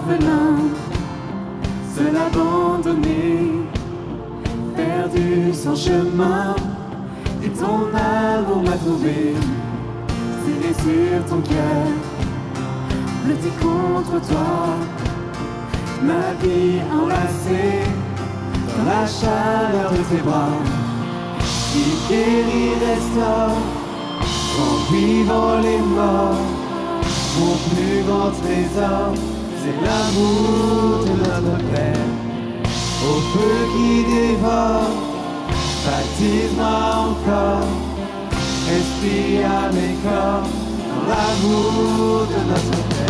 orphelin, seul abandonné, perdu sans chemin, et ton amour m'a trouvé, serré sur ton cœur, blotti contre toi, ma vie enlacée dans la chaleur de tes bras, qui guérit, restaure, en vivant les morts. Mon plus grand trésor, c'est l'amour de notre Père, au feu qui dévore, baptise-moi encore, esprit à mes corps, dans l'amour de notre Père.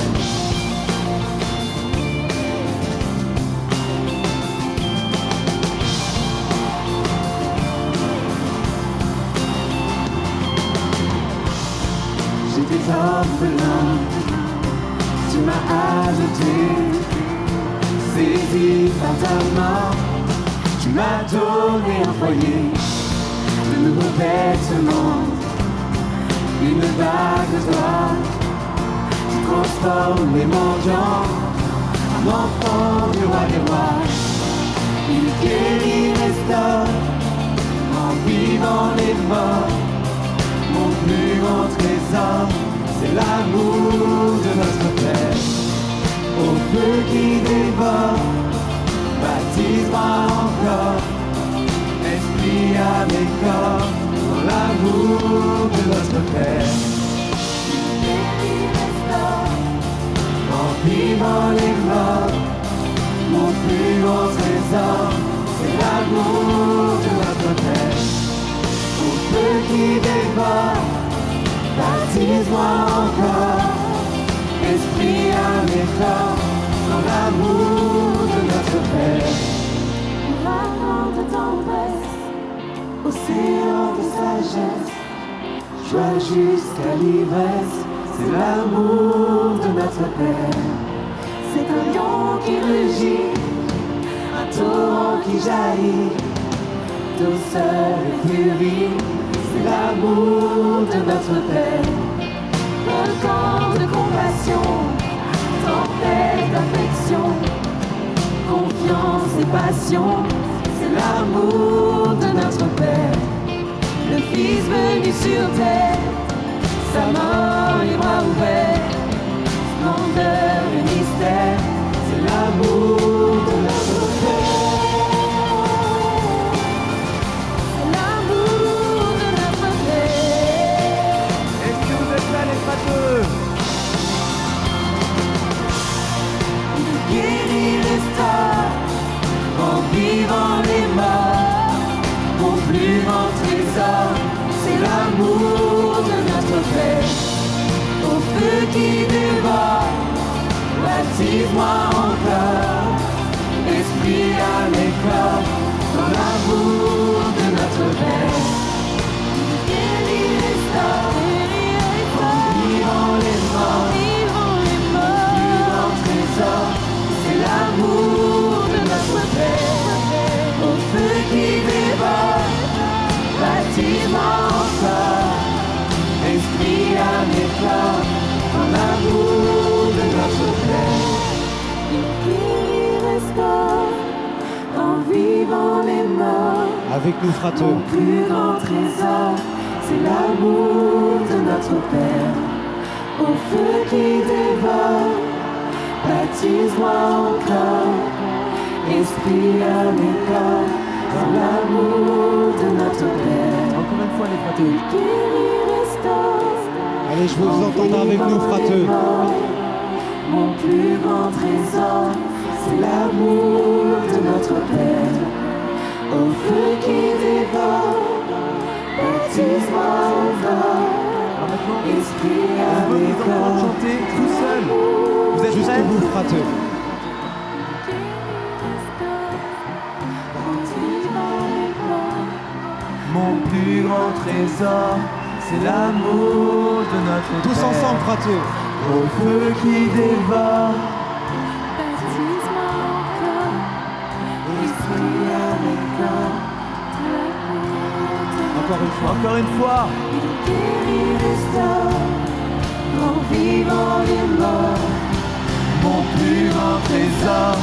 J'étais orphelin, tu m'as adopté, saisi par ta main, tu m'as donné un foyer, de nouveaux vêtements, une vague de joie, tu transformes les mendiants, un enfant du roi des rois, il guérit, restaure, en vivant les morts, mon plus grand trésor. C'est l'amour de notre Père, au feu qui dévore, baptise-moi encore, esprit à mes corps, dans l'amour de notre Père. En vivant les morts, mon plus grand trésor, c'est l'amour de notre Père, au feu qui dévore, baptise-moi encore, esprit à mes corps, dans l'amour de notre Père. Ouragan de tendresse, océan de sagesse, joie jusqu'à l'ivresse, c'est l'amour de notre Père. C'est un lion qui rugit, un torrent qui jaillit, douceur et furie, c'est l'amour de notre Père. Volcan de compassion, tempête d'affection, confiance et passion, c'est l'amour de notre Père. Le Fils venu sur terre, sa mort les bras ouverts, splendeur et mystère, c'est l'amour de notre Père. Il guérit, restaure, en vivant les morts, mon plus grand trésor, c'est l'amour de notre Père, au feu qui dévore, baptise-moi encore, esprit à mes corps, dans l'amour de notre Père. Il guérit, restaure, en vivant les morts, c'est l'amour de notre Père, au feu qui dévore, baptise-moi encore, esprit à mes corps, dans l'amour de notre Père. Il guérit, restaure, en vivant les morts. Avec nous, frateux. Mon plus grand trésor, c'est l'amour de notre Père, au feu qui dévore, baptise-moi encore, esprit à mes corps, dans l'amour de notre Père. Encore une fois, les frateux. Guérit, restaure. Allez, je veux vous entendre avec nous, frateux. Mon plus grand trésor, c'est l'amour de notre Père, au feu qui dévore, baptise-moi encore, esprit à mes corps. Chanter tout seul. Vous êtes Jusqu'au prêts? bout, frateux. Mon plus grand trésor, c'est l'amour de notre Tous Père. ensemble, frateux. Au feu qui dévore, Baptise-moi encore, esprit à mes corps, Encore une fois. encore une fois. il guérit, restaure, en vivant les morts, Mon plus grand trésor,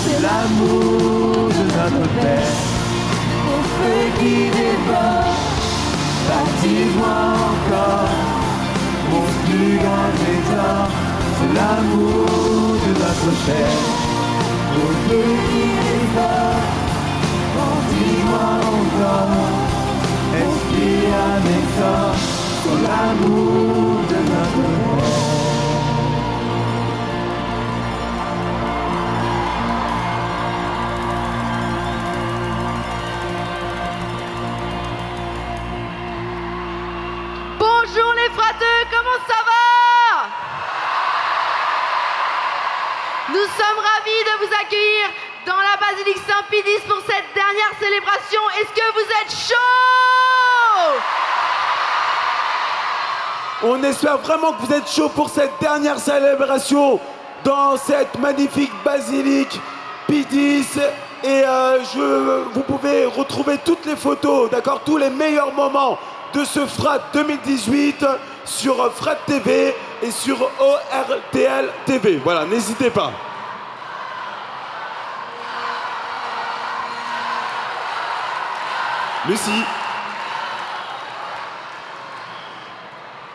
c'est l'amour de notre Père. Au feu qui dévore, baptise-moi encore. Mon plus grand trésor, c'est l'amour de notre Père. Au feu qui dévore, Baptise-moi encore. Esprit un exor sur l'amour de notre Père. Bonjour les frateux, comment ça va? Nous sommes ravis de vous accueillir dans la basilique Saint-Pédis pour cette dernière célébration. Est-ce que vous êtes chaud? On espère vraiment que vous êtes chaud pour cette dernière célébration dans cette magnifique basilique Pédis. Et vous pouvez retrouver toutes les photos, d'accord, tous les meilleurs moments de ce Frat 2018 sur Frat TV et sur ORTL TV. Voilà, n'hésitez pas. Lucie.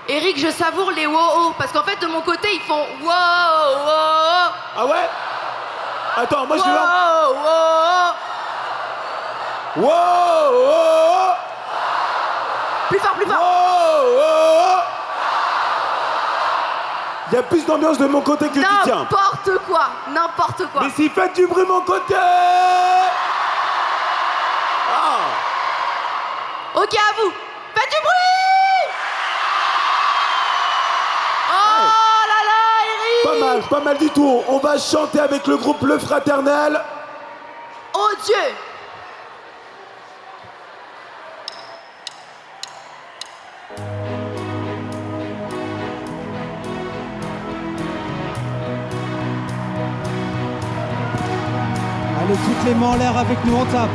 Eric, je savoure les wow parce qu'en fait de mon côté ils font wow. Ah ouais? Attends, moi je vais Wow. Wow! Plus fort, plus fort. Oh! Il y a plus d'ambiance de mon côté que du tien. N'importe quoi. Mais si, faites du bruit mon côté. Ok, à vous. Faites du bruit. Oh là là, Eric. Pas mal du tout. On va chanter avec le groupe Le Fraternel. Oh Dieu. Allez, toutes les mains en l'air avec nous, on tape.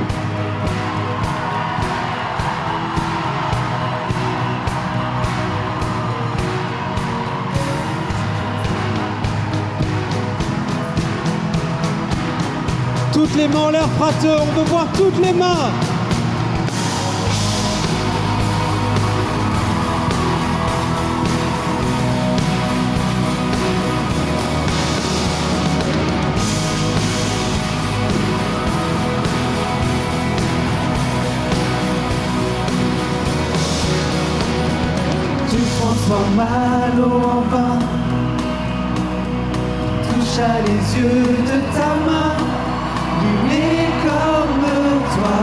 Toutes les mains en l'air, frateux, on veut voir toutes les mains. Transforme à l'eau en vin, touche à les yeux de ta main, luné comme toi,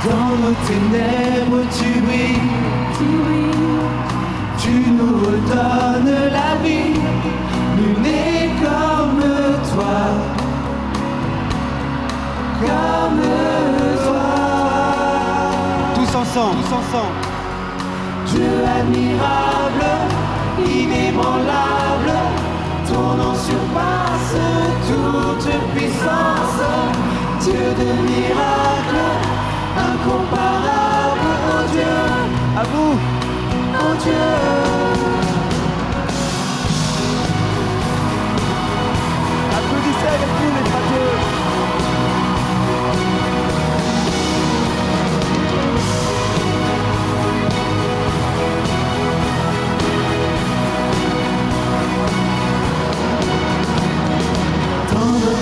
Dans nos ténèbres tu brilles, tu nous redonnes la vie, luné comme toi. Tous ensemble. Dieu admirable, inébranlable, ton nom surpasse toute puissance. Dieu de miracles, incomparable, oh Dieu, à vous, oh Dieu. Applaudissez avec nous les frateux.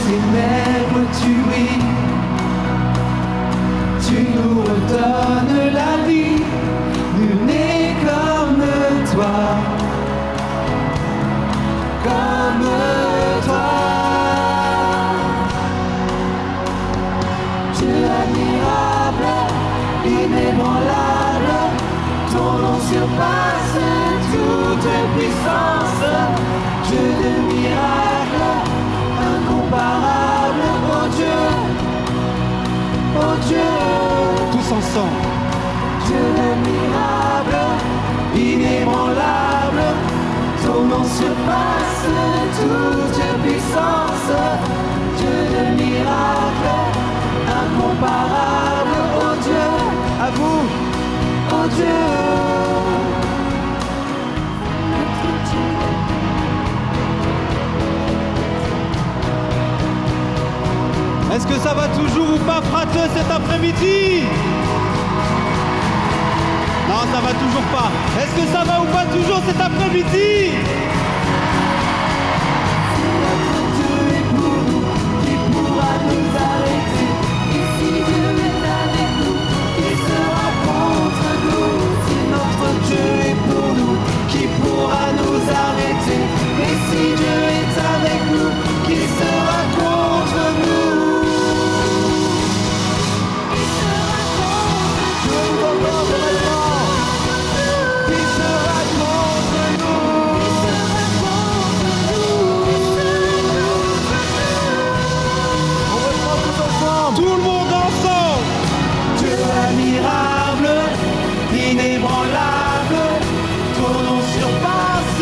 Ténèbres tu brilles, tu nous redonnes la vie, nul n'est comme toi, Dieu admirable, inébranlable, ton nom surpasse toute puissance, Dieu de miracles, incomparable, oh Dieu, Tous ensemble. Dieu de miracle, inébranlable, ton nom surpasse toute puissance, Dieu de miracle, incomparable, oh Dieu, à vous, Dieu. Est-ce que ça va toujours ou pas frateux cet après-midi? Non, ça va toujours pas. Est-ce que ça va ou pas toujours cet après-midi? Dieu est pour nous, qui pourra nous arrêter? Et si Dieu est avec nous, qui sera contre nous? Si notre Dieu est pour nous, qui pourra nous arrêter? Et si Dieu est avec nous, qui sera contre nous? Tout le monde ensemble. Dieu admirable, inébranlable, ton nom surpasse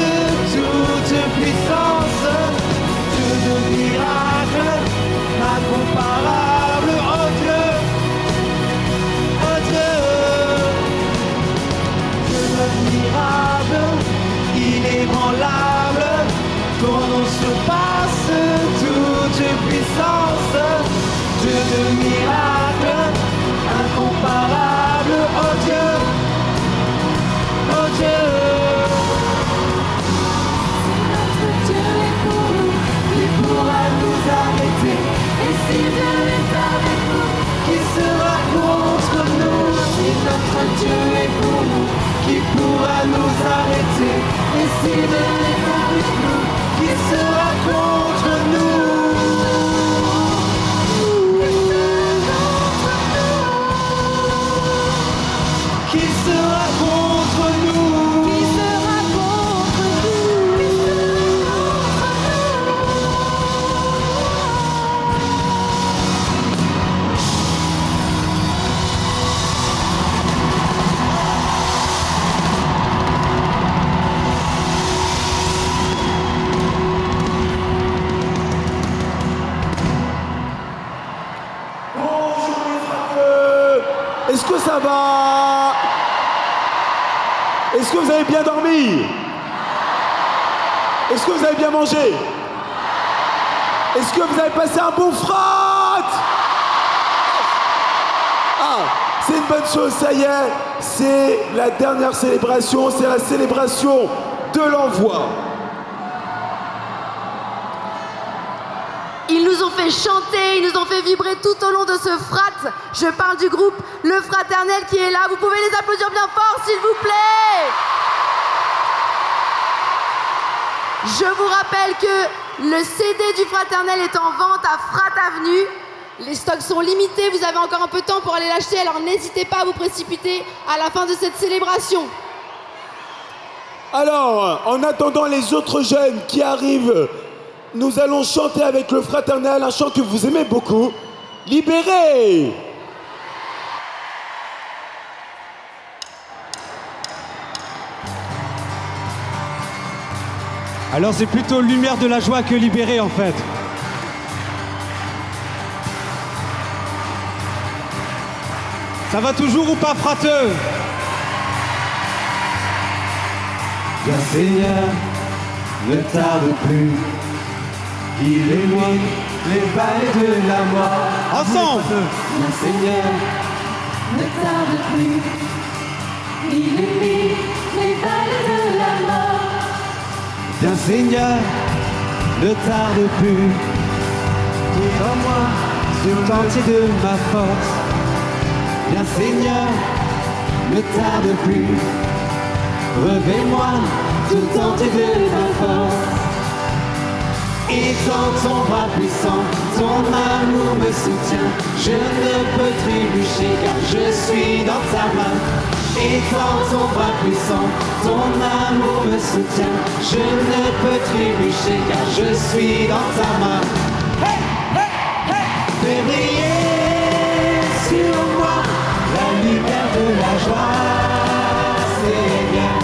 toute puissance. Dieu de miracle, incomparable, oh Dieu, oh Dieu. Dieu admirable, inébranlable, ton nom surpasse toute puissance. Dieu de miracle, incomparable, oh Dieu, oh Dieu. Si notre Dieu est pour nous, qui pourra nous arrêter? Et si Dieu est avec nous, qui sera contre nous? Si notre Dieu est pour nous, qui pourra nous arrêter? Et si Dieu est avec nous, qui sera contre nous? Qui sera contre nous? Qui sera contre nous? Qui sera Est-ce que ça va? Est-ce que vous avez bien dormi? Est-ce que vous avez bien mangé? Est-ce que vous avez passé un bon frat? Ah, c'est une bonne chose, ça y est, c'est la dernière célébration, c'est la célébration de l'envoi. Ils nous ont fait chanter, ils nous ont fait vibrer tout au long de ce frat. Je parle du groupe Le Fraternel qui est là. Vous pouvez les applaudir bien fort, s'il vous plaît. Je vous rappelle que le CD du Fraternel est en vente à Frat Avenue. Les stocks sont limités, vous avez encore un peu de temps pour aller l'acheter, alors n'hésitez pas à vous précipiter à la fin de cette célébration. Alors, en attendant les autres jeunes qui arrivent, nous allons chanter avec le Fraternel un chant que vous aimez beaucoup, Libéré. Alors c'est plutôt lumière de la joie que libéré en fait. Ça va toujours ou pas frateux? Viens Seigneur, ne tarde plus, il éloigne les vallées de la mort. Ensemble. Viens Seigneur, ne tarde plus, il élit les vallées de la mort. Viens Seigneur, ne tarde plus, tout en moi, tout entier de ma force. Viens Seigneur, ne tarde plus, revêt-moi tout entier de ta force. Étends ton bras puissant, ton amour me soutient. Je ne peux trébucher car je suis dans ta main. Étends ton bras puissant, ton amour me soutient. Je ne peux trébucher car je suis dans ta main. Hey, hey, hey. Fais briller sur moi la lumière de la joie, Seigneur.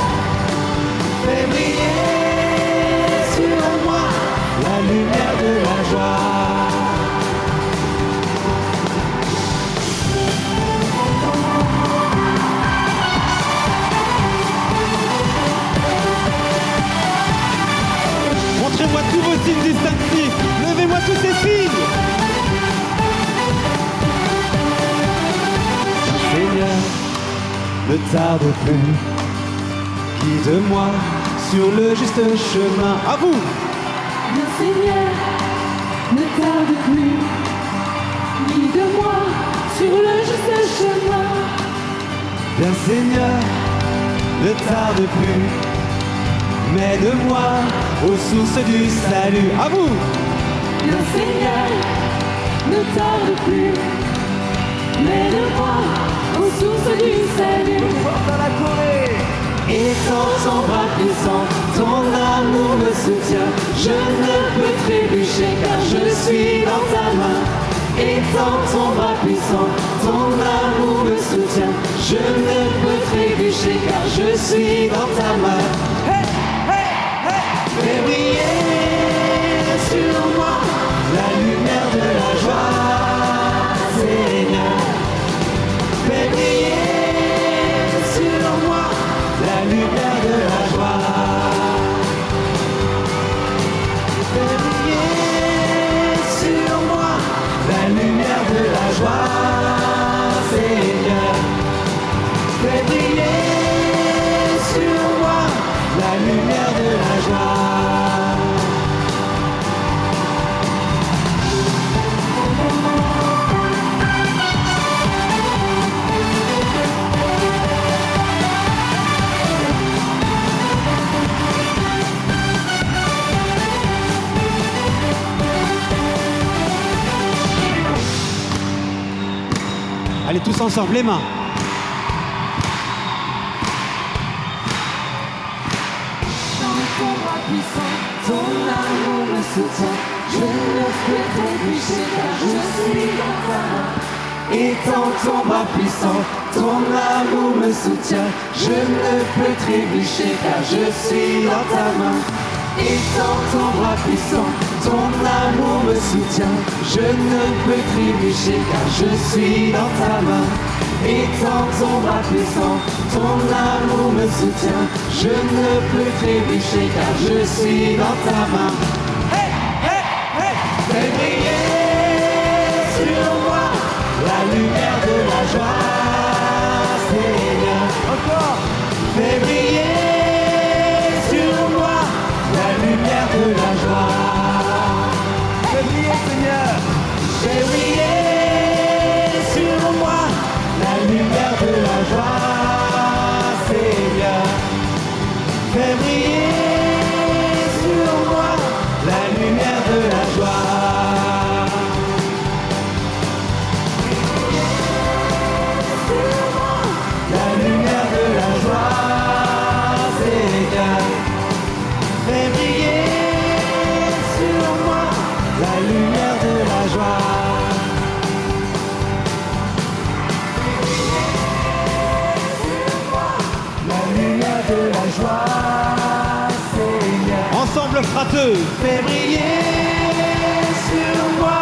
Fais briller sur moi la lumière de la joie. signes distinctifs. Levez-moi tous ces signes. Seigneur, ne tarde plus, guide-moi sur le juste chemin. À vous. Le Seigneur, ne tarde plus, guide-moi sur le juste chemin. Bien Seigneur, ne tarde plus, mène-moi aux sources du salut. À vous. Le Seigneur, ne tarde plus, mène-moi aux sources du salut. Étends ton bras puissant, ton amour me soutient. Je ne peux trébucher car je suis dans ta main. Étends ton bras puissant, ton amour me soutient. Je ne peux trébucher car je suis dans ta main. Fais briller sur moi la lumière de la joie, Seigneur. Fais briller sur moi la lumière de la joie. Fais briller sur moi la lumière de la joie, Seigneur. Fais briller sur moi la lumière de la joie. Allez tous ensemble, les mains. Ton bras puissant, ton amour me soutient. Je ne peux trébucher car je suis dans ta main. Étends ton bras puissant, ton amour me soutient. Je ne peux trébucher car je suis dans ta main. Étends ton bras puissant, ton amour me soutient. Je ne peux trébucher car je suis dans ta main. Étends ton bras puissant, ton amour me soutient. Je ne peux trébucher car je suis dans ta main. Fais briller sur moi la lumière de la joie, Seigneur. Encore. Fais briller sur moi la lumière de la joie. Fais briller, Seigneur. Fais briller sur moi la lumière de la joie, Seigneur. Fais briller sur moi la lumière de la joie. La lumière de la joie, Seigneur. Fais briller sur moi la lumière de la joie. La lumière de la joie, Seigneur. Ensemble, frateux. Fais briller sur moi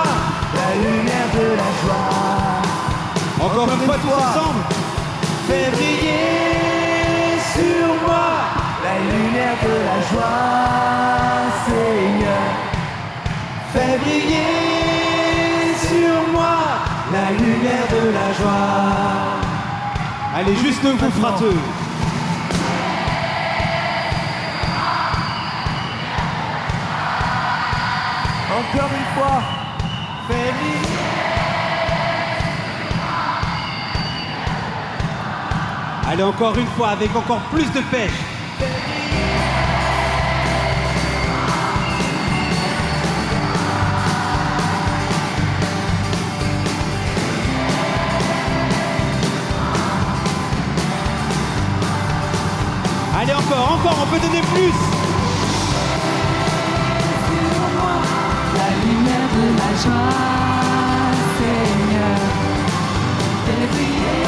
la lumière de la joie. Encore une fois, tous ensemble. Fais briller sur moi la lumière de la joie, Seigneur. Fais briller sur moi la lumière de la joie. Allez, juste vous, frateux. Encore une fois, fais briller. Allez, encore une fois, avec encore plus de pêche. Allez, encore, on peut donner plus. La lumière de la joie, Seigneur. Fais briller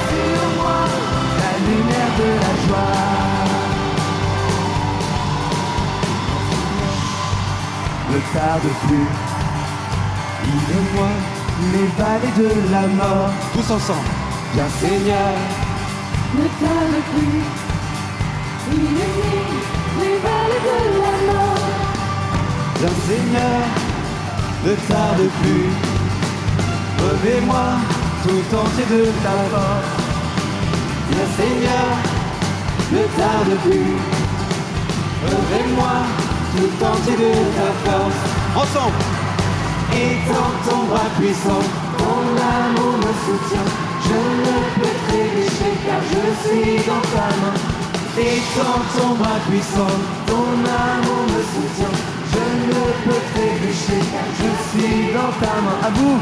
sur moi la lumière de la joie. Ne tarde plus, guide-moi les vallées de la mort. Tous ensemble. Bien Seigneur, Ne tarde plus, illumine les vallées de la mort. Viens Seigneur, ne tarde plus. Revêt-moi tout entier de ta force. Viens Seigneur, ne tarde plus. Revêt-moi tout entier de ta force. Ensemble. Étends ton bras puissant, ton amour me soutient. Je ne peux trébucher car je suis dans ta main. Étends ton bras puissant, ton amour me soutient. Je ne peux trébucher car je suis dans ta main. À vous.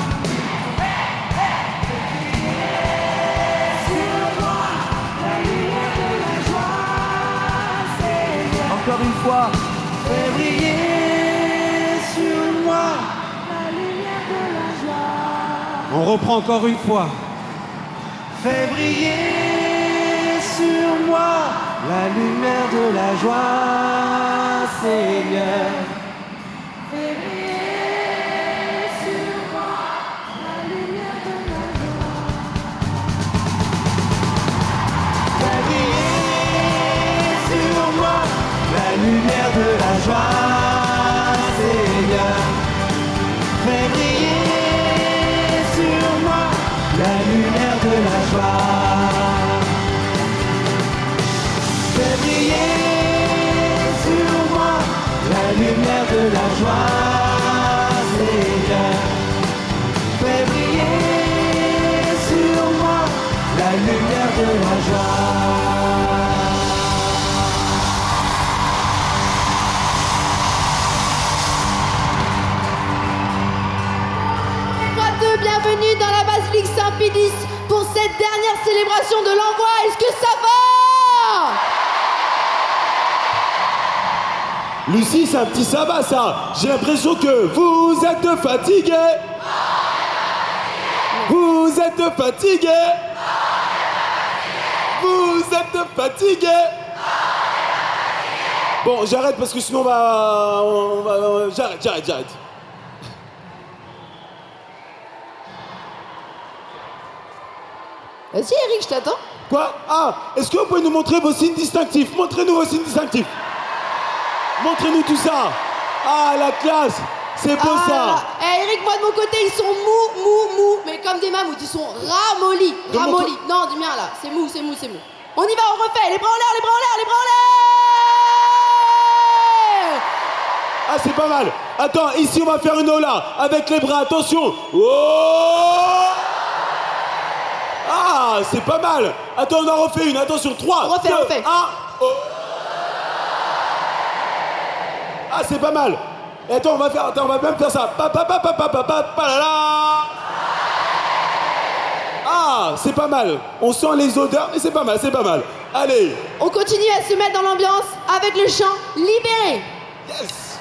Encore une fois. Fais briller sur moi. On reprend encore une fois. Fais briller sur moi la lumière de la joie, Seigneur. Fais briller sur moi la lumière de la joie. Fais briller sur moi la lumière de la joie, Seigneur. Fais briller sur moi la lumière de la joie. Fais briller sur moi la lumière de la joie, Seigneur. Fais briller sur moi la lumière de la joie. Bienvenue dans la basilique Saint-Pédis pour cette dernière célébration de l'envoi. Est-ce que ça va? Lucie, c'est un petit ça va ça. J'ai l'impression que vous êtes fatigués. Vous êtes fatigués. Vous êtes fatigués. Bon, j'arrête parce que sinon on va... J'arrête. Vas-y Eric, je t'attends. Quoi? Ah, est-ce que vous pouvez nous montrer vos signes distinctifs? Montrez-nous vos signes distinctifs. Montrez-nous tout ça. Ah, la classe. C'est beau ça. Eh Eric, moi de mon côté, ils sont mous, mais comme des mammouths, ils sont ramollis. Non, du mien là, c'est mou. On y va, on refait, les bras en l'air, les bras en l'air, les bras en l'air. Ah, c'est pas mal. Attends, ici on va faire une ola avec les bras, attention. Oh! Ah, c'est pas mal. Attends, on en refait une, attention, 3, On refait. 2, 1, oh. Ah, c'est pas mal. Et attends, on va même faire ça. Ah, c'est pas mal. On sent les odeurs, mais c'est pas mal. Allez. On continue à se mettre dans l'ambiance avec le chant Libéré. Yes.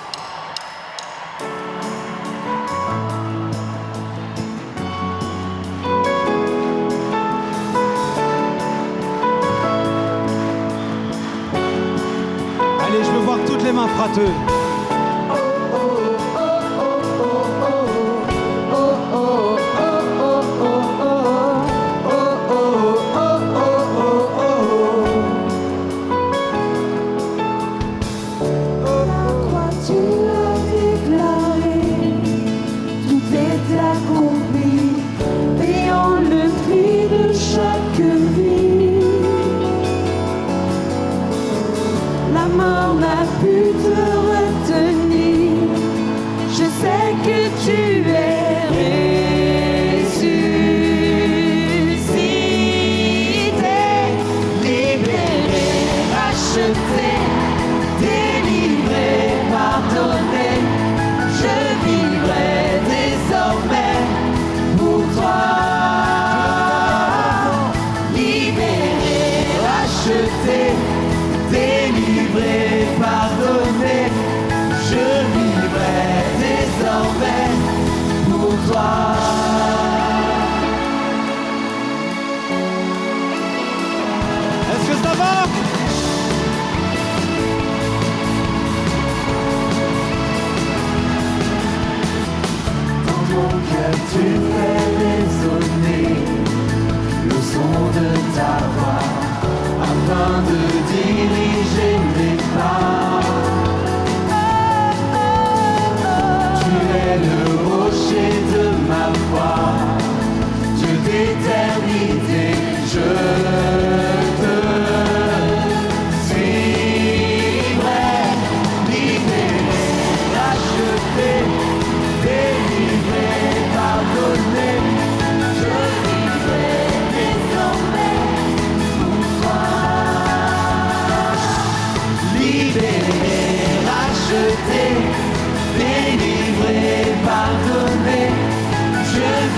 Allez, je veux voir toutes les mains frateuses. La mort n'a pu te retenir.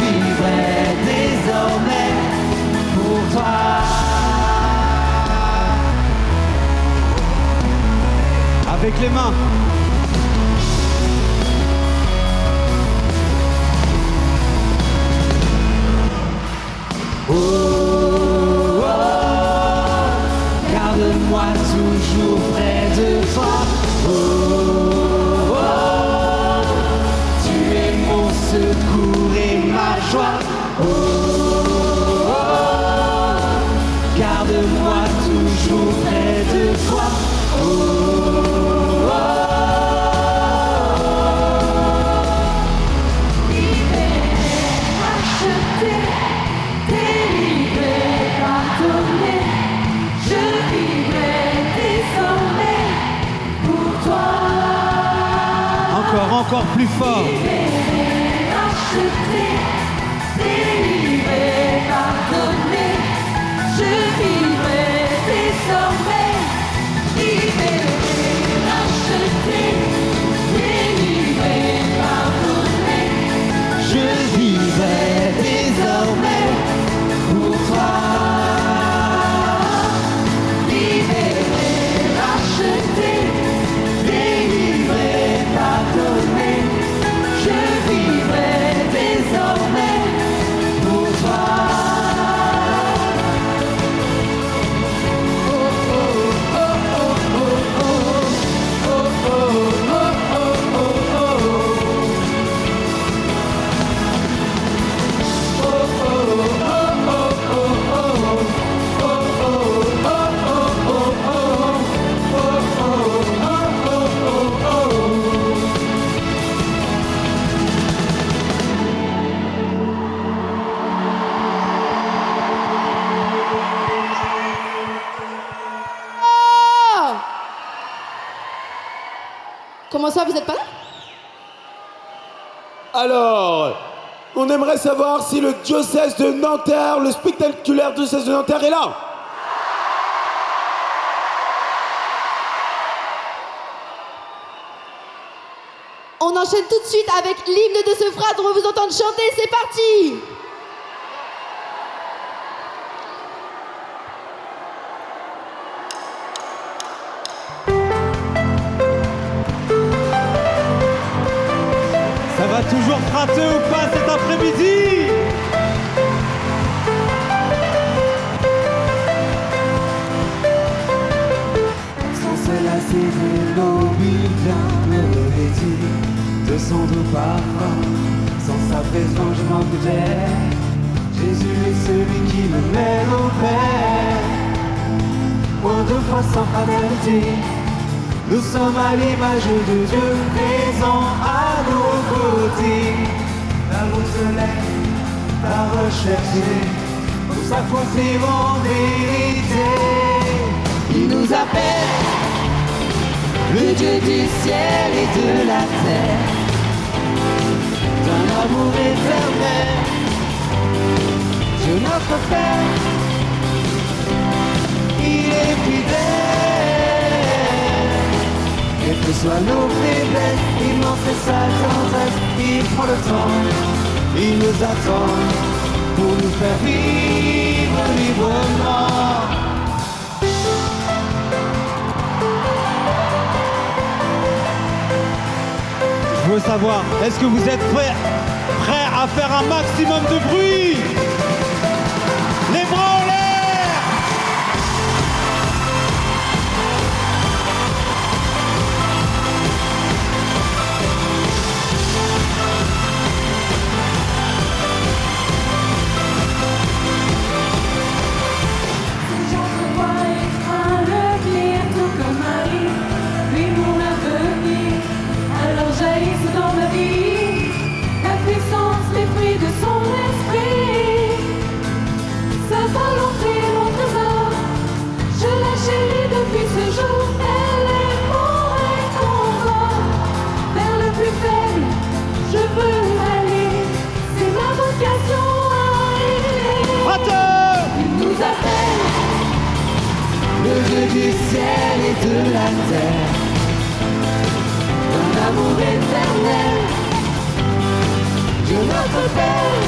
vivrai désormais pour toi. Avec les mains. Oh, oh, garde-moi toujours près de toi. Oh, oh, tu es mon secours et ma joie. Oh, oh, garde-moi toujours près de toi. Oh, encore plus fort. Racheté, délivré, pardonné, je vivrai désormais. Libéré, racheté, délivré, pardonné, je vivrai désormais pour toi. libéré, racheté, délivré, pardonné, je vivrai désormais pour toi. Oh! Comment ça, vous n'êtes pas là? Alors, on aimerait savoir si le diocèse de Nanterre, le spectaculaire diocèse de Nanterre est là. On enchaîne tout de suite avec l'hymne de ce frère dont on va vous entendre chanter. C'est parti! Ça va toujours frater ou pas cet après-midi? Sans cela, c'est de l'eau, il vient me revêtir de son doux parfum. Sans sa présence, je manquerais. Jésus est celui qui me mène au Père. Point de foi sans fraternité, nous sommes à l'image de Dieu, présent à nos côtés. La route se lève, la recherche pour s'accomplir en vérité. Il nous appelle, le Dieu du ciel et de la terre, d'un amour éternel. Dieu notre Père, il est fidèle. Quelles que soient nos faiblesses, immense est sa tendresse. Il prend le temps, il nous attend pour nous faire vivre librement. Je veux savoir, est-ce que vous êtes prêts à faire un maximum de bruit? Les bras en l'air! Si j'entrevois et crains le pire, tout comme Marie, lui mon avenir, alors jaillissent dans ma vie la puissance, les fruits de son esprit. Sa volonté est mon trésor, je la chéris depuis ce jour. Elle est mon réconfort, vers le plus faible, je veux aller. C'est ma vocation à aimer. Il nous appelle, Le Dieu du ciel et de la terre, d'un amour éternel. Dieu notre Père,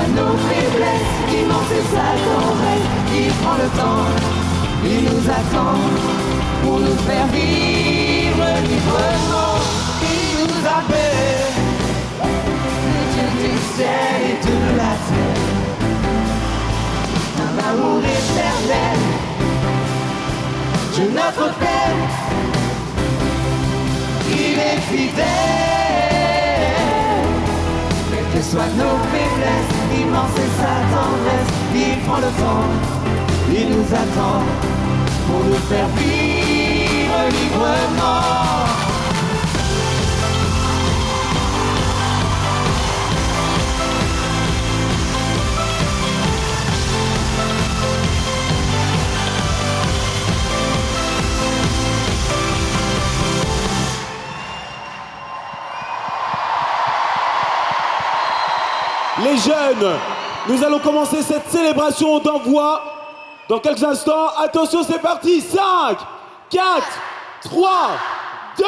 soit nos faiblesses, immense est sa tendresse. Il prend le temps, il nous attend pour nous faire vivre librement. Il nous appelle, le Dieu du ciel et de la terre, un amour éternel. Dieu notre Père, il est fidèle. Quelles que soient nos faiblesses, immense est sa tendresse. Il prend le temps, il nous attend pour nous faire vivre librement. Les jeunes, nous allons commencer cette célébration d'envoi dans quelques instants. Attention, c'est parti. 5, 4, 3, 2, 1.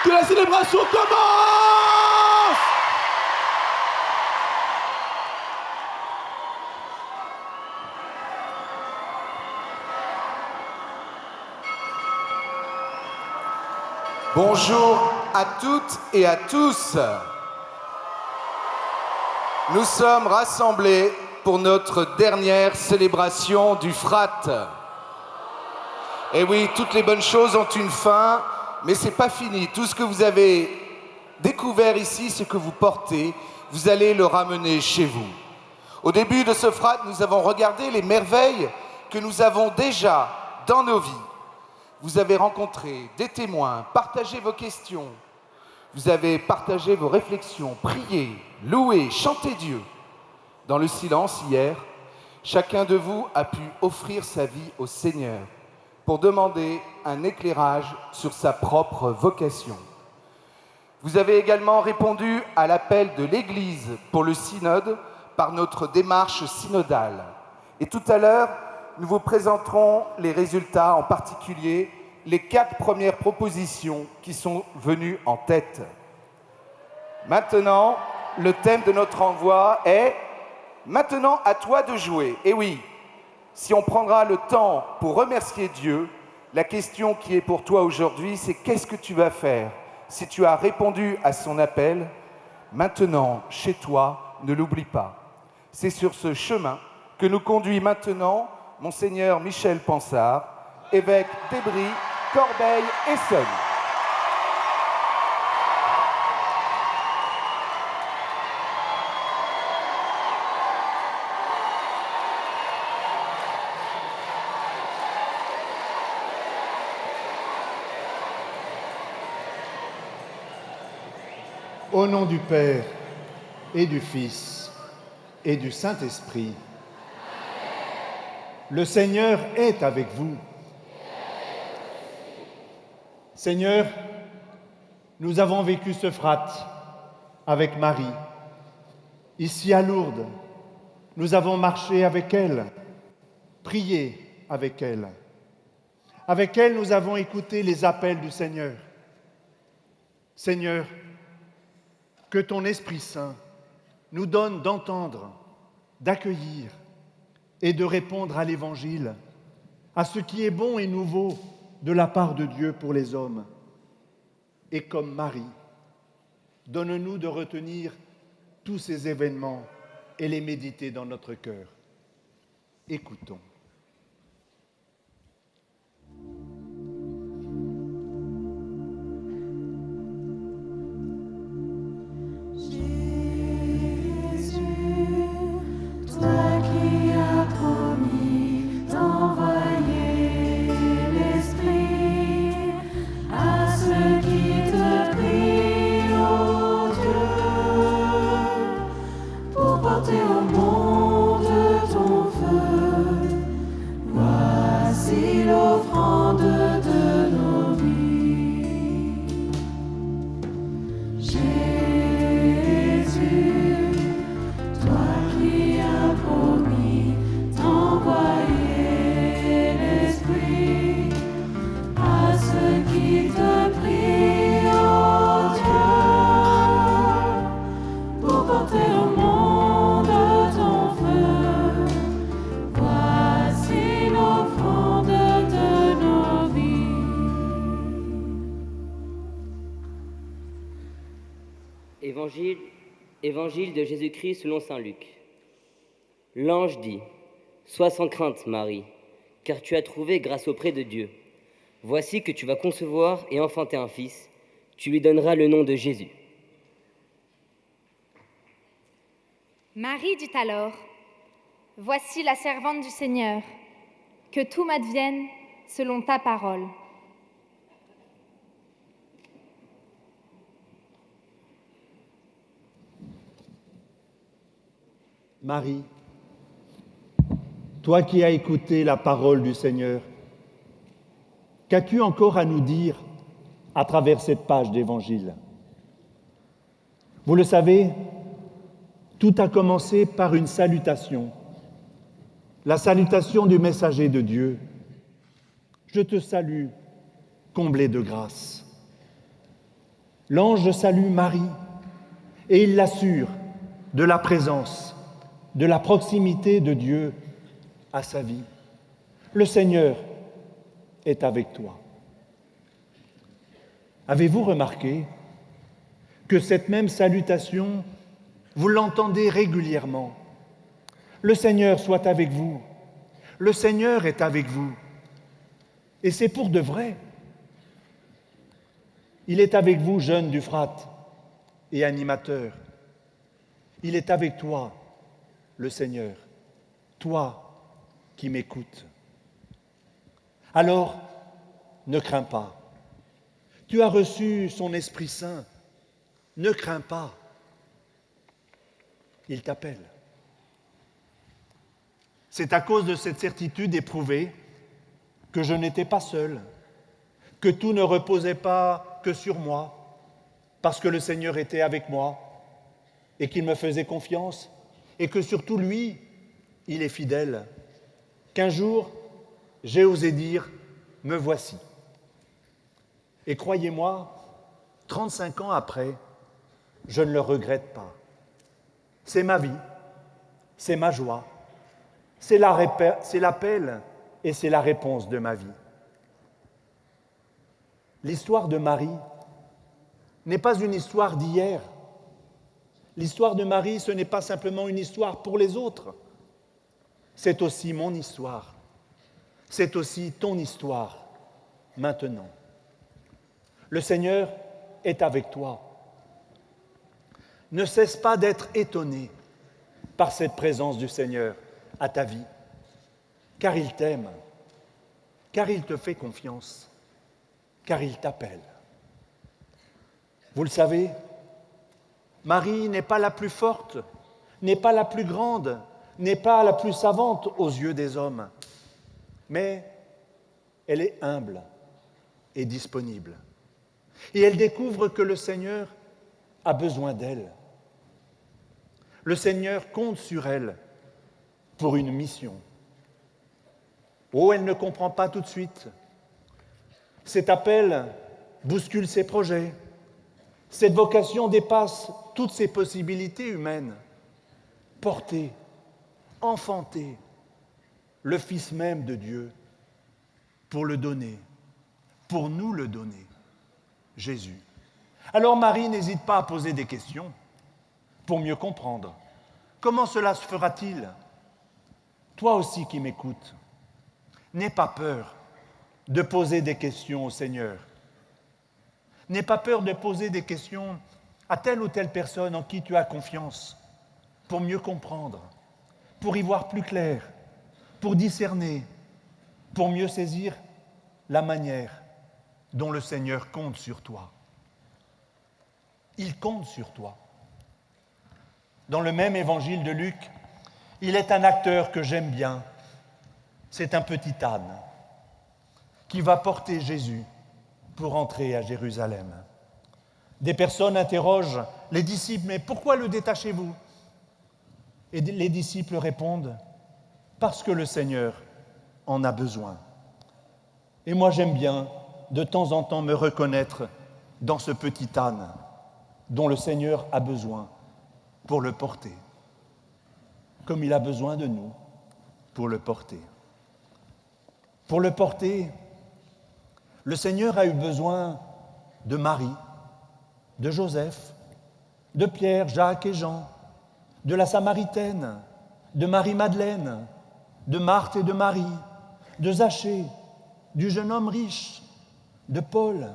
Que la célébration commence! Bonjour à toutes et à tous. Nous sommes rassemblés pour notre dernière célébration du Frat. Et oui, toutes les bonnes choses ont une fin, mais c'est pas fini. Tout ce que vous avez découvert ici, ce que vous portez, vous allez le ramener chez vous. Au début de ce Frat, nous avons regardé les merveilles que nous avons déjà dans nos vies. Vous avez rencontré des témoins, partagé vos questions, vous avez partagé vos réflexions, prié, loué, chanté Dieu. Dans le silence hier, chacun de vous a pu offrir sa vie au Seigneur pour demander un éclairage sur sa propre vocation. Vous avez également répondu à l'appel de l'Église pour le synode par notre démarche synodale. Et tout à l'heure, nous vous présenterons les résultats, en particulier les 4 premières propositions qui sont venues en tête. Maintenant, le thème de notre envoi est « Maintenant à toi de jouer ». Et oui, si on prendra le temps pour remercier Dieu, la question qui est pour toi aujourd'hui, c'est qu'est-ce que tu vas faire si tu as répondu à son appel? Maintenant, chez toi, ne l'oublie pas. C'est sur ce chemin que nous conduit maintenant Monseigneur Michel Pansard, évêque d'Ébry, Corbeil et Essonne. Au nom du Père et du Fils et du Saint-Esprit, le Seigneur est avec vous. Seigneur, nous avons vécu ce Frat avec Marie. Ici à Lourdes, nous avons marché avec elle, prié avec elle. Avec elle, nous avons écouté les appels du Seigneur. Seigneur, que ton Esprit Saint nous donne d'entendre, d'accueillir et de répondre à l'Évangile, à ce qui est bon et nouveau de la part de Dieu pour les hommes. Et comme Marie, donne-nous de retenir tous ces événements et les méditer dans notre cœur. Écoutons. Porter au monde ton feu. Évangile de Jésus-Christ selon saint Luc. L'ange dit : Sois sans crainte, Marie, car tu as trouvé grâce auprès de Dieu. Voici que tu vas concevoir et enfanter un fils. Tu lui donneras le nom de Jésus. Marie dit alors : Voici la servante du Seigneur, que tout m'advienne selon ta parole. Marie, toi qui as écouté la parole du Seigneur, qu'as-tu encore à nous dire à travers cette page d'Évangile ? Vous le savez, tout a commencé par une salutation, la salutation du messager de Dieu. Je te salue, comblée de grâce. L'ange salue Marie et il l'assure de la présence, de la proximité de Dieu à sa vie. Le Seigneur est avec toi. Avez-vous remarqué que cette même salutation, vous l'entendez régulièrement ? Le Seigneur soit avec vous. Le Seigneur est avec vous. Et c'est pour de vrai. Il est avec vous, jeune d'Euphrate et animateur. Il est avec toi, le Seigneur, toi qui m'écoutes. Alors, ne crains pas. Tu as reçu son Esprit Saint. Ne crains pas. Il t'appelle. C'est à cause de cette certitude éprouvée que je n'étais pas seul, que tout ne reposait pas que sur moi, parce que le Seigneur était avec moi et qu'il me faisait confiance, et que surtout lui, il est fidèle, qu'un jour, j'ai osé dire « me voici ». Et croyez-moi, 35 ans après, je ne le regrette pas. C'est ma vie, c'est ma joie, c'est l'appel et c'est la réponse de ma vie. L'histoire de Marie n'est pas une histoire d'hier. L'histoire de Marie, ce n'est pas simplement une histoire pour les autres. C'est aussi mon histoire. C'est aussi ton histoire, maintenant. Le Seigneur est avec toi. Ne cesse pas d'être étonné par cette présence du Seigneur à ta vie, car il t'aime, car il te fait confiance, car il t'appelle. Vous le savez, Marie n'est pas la plus forte, n'est pas la plus grande, n'est pas la plus savante aux yeux des hommes, mais elle est humble et disponible. Et elle découvre que le Seigneur a besoin d'elle. Le Seigneur compte sur elle pour une mission. Oh, elle ne comprend pas tout de suite. Cet appel bouscule ses projets. Cette vocation dépasse toutes ses possibilités humaines. Porter, enfanter le Fils même de Dieu pour le donner, pour nous le donner, Jésus. Alors Marie n'hésite pas à poser des questions pour mieux comprendre. Comment cela se fera-t-il ? Toi aussi qui m'écoutes, n'aie pas peur de poser des questions au Seigneur. N'aie pas peur de poser des questions à telle ou telle personne en qui tu as confiance, pour mieux comprendre, pour y voir plus clair, pour discerner, pour mieux saisir la manière dont le Seigneur compte sur toi. Il compte sur toi. Dans le même évangile de Luc, il est un acteur que j'aime bien. C'est un petit âne qui va porter Jésus pour entrer à Jérusalem. Des personnes interrogent les disciples, mais pourquoi le détachez-vous ? Et les disciples répondent, parce que le Seigneur en a besoin. Et moi j'aime bien de temps en temps me reconnaître dans ce petit âne dont le Seigneur a besoin pour le porter, comme il a besoin de nous pour le porter. Pour le porter, le Seigneur a eu besoin de Marie, de Joseph, de Pierre, Jacques et Jean, de la Samaritaine, de Marie-Madeleine, de Marthe et de Marie, de Zachée, du jeune homme riche, de Paul.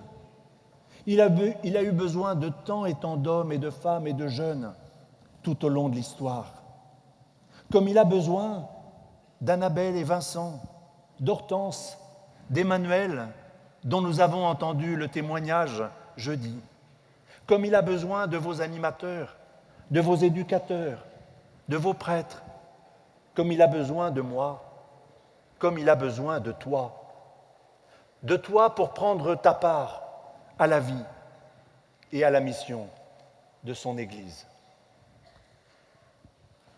Il a eu besoin de tant et tant d'hommes et de femmes et de jeunes tout au long de l'histoire. Comme il a besoin d'Annabelle et Vincent, d'Hortense, d'Emmanuel, dont nous avons entendu le témoignage jeudi. Comme il a besoin de vos animateurs, de vos éducateurs, de vos prêtres. Comme il a besoin de moi, comme il a besoin de toi. De toi pour prendre ta part à la vie et à la mission de son Église.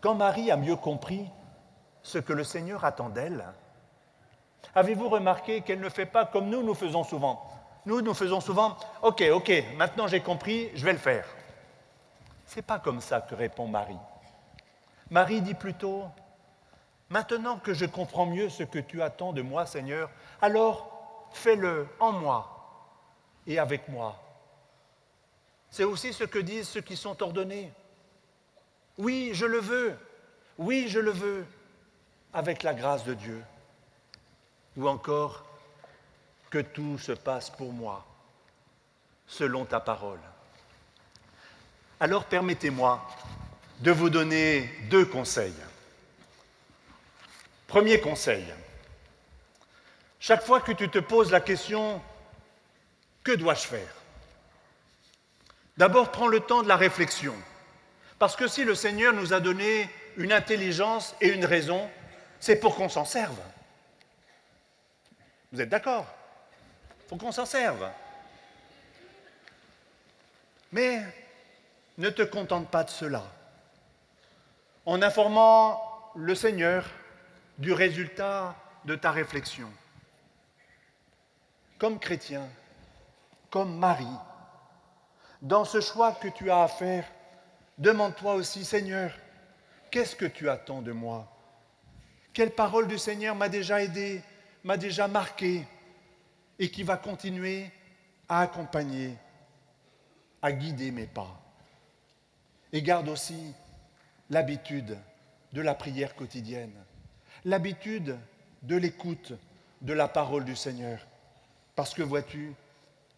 Quand Marie a mieux compris ce que le Seigneur attend d'elle, avez-vous remarqué qu'elle ne fait pas comme nous faisons souvent? Nous faisons souvent « Ok, maintenant j'ai compris, je vais le faire ». Ce n'est pas comme ça que répond Marie. Marie dit plutôt « Maintenant que je comprends mieux ce que tu attends de moi, Seigneur, alors fais-le en moi et avec moi. » C'est aussi ce que disent ceux qui sont ordonnés. Oui, je le veux, avec la grâce de Dieu. Ou encore, que tout se passe pour moi, selon ta parole. Alors permettez-moi de vous donner 2 conseils. Premier conseil, chaque fois que tu te poses la question « Que dois-je faire ?» D'abord, prends le temps de la réflexion. Parce que si le Seigneur nous a donné une intelligence et une raison, c'est pour qu'on s'en serve. Vous êtes d'accord? Il faut qu'on s'en serve. Mais ne te contente pas de cela. En informant le Seigneur du résultat de ta réflexion. Comme chrétien, comme Marie, dans ce choix que tu as à faire, demande-toi aussi, Seigneur, qu'est-ce que tu attends de moi? Quelle parole du Seigneur m'a déjà aidé, m'a déjà marqué et qui va continuer à accompagner, à guider mes pas? Et garde aussi l'habitude de la prière quotidienne, l'habitude de l'écoute de la parole du Seigneur. Parce que vois-tu,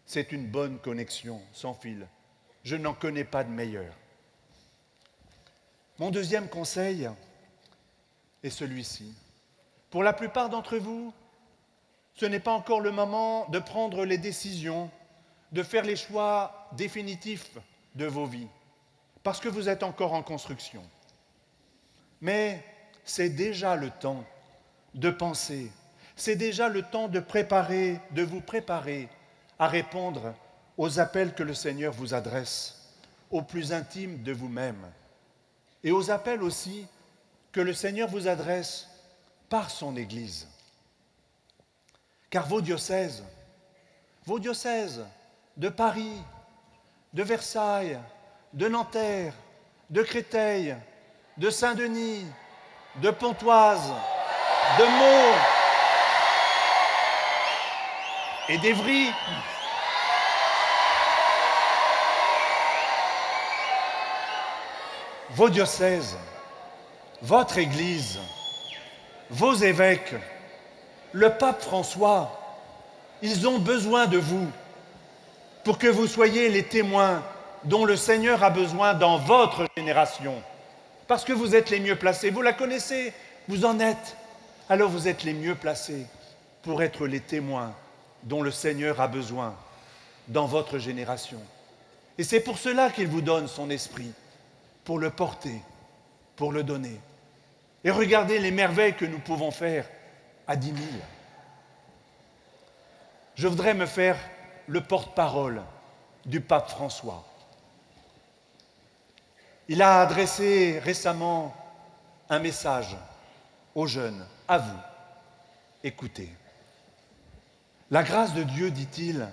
c'est une bonne connexion sans fil. Je n'en connais pas de meilleure. Mon deuxième conseil est celui-ci. Pour la plupart d'entre vous, ce n'est pas encore le moment de prendre les décisions, de faire les choix définitifs de vos vies, parce que vous êtes encore en construction. Mais c'est déjà le temps de penser, c'est déjà le temps de vous préparer à répondre aux appels que le Seigneur vous adresse, au plus intime de vous-même, et aux appels aussi que le Seigneur vous adresse par son Église. Car vos diocèses de Paris, de Versailles, de Nanterre, de Créteil, de Saint-Denis, de Pontoise, de Meaux et d'Évry, vos diocèses, votre Église, vos évêques, le pape François, ils ont besoin de vous pour que vous soyez les témoins dont le Seigneur a besoin dans votre génération. Parce que vous êtes les mieux placés, vous la connaissez, vous en êtes. Alors vous êtes les mieux placés pour être les témoins dont le Seigneur a besoin dans votre génération. Et c'est pour cela qu'il vous donne son esprit, pour le porter, pour le donner. Et regardez les merveilles que nous pouvons faire à 10 000. Je voudrais me faire le porte-parole du pape François. Il a adressé récemment un message aux jeunes, à vous. Écoutez. La grâce de Dieu, dit-il,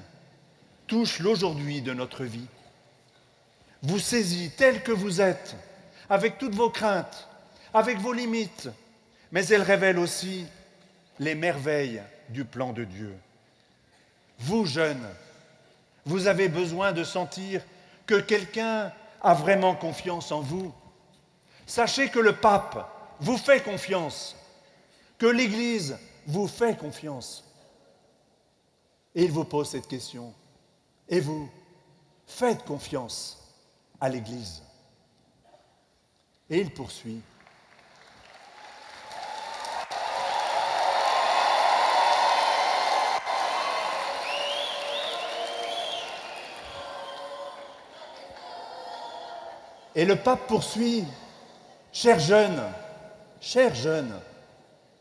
touche l'aujourd'hui de notre vie. Vous saisit tel que vous êtes, avec toutes vos craintes, avec vos limites, mais elle révèle aussi les merveilles du plan de Dieu. Vous, jeunes, vous avez besoin de sentir que quelqu'un a vraiment confiance en vous. Sachez que le pape vous fait confiance, que l'Église vous fait confiance. Et il vous pose cette question. Et vous, faites confiance à l'Église. Et il poursuit. Et le pape poursuit. Chers jeunes,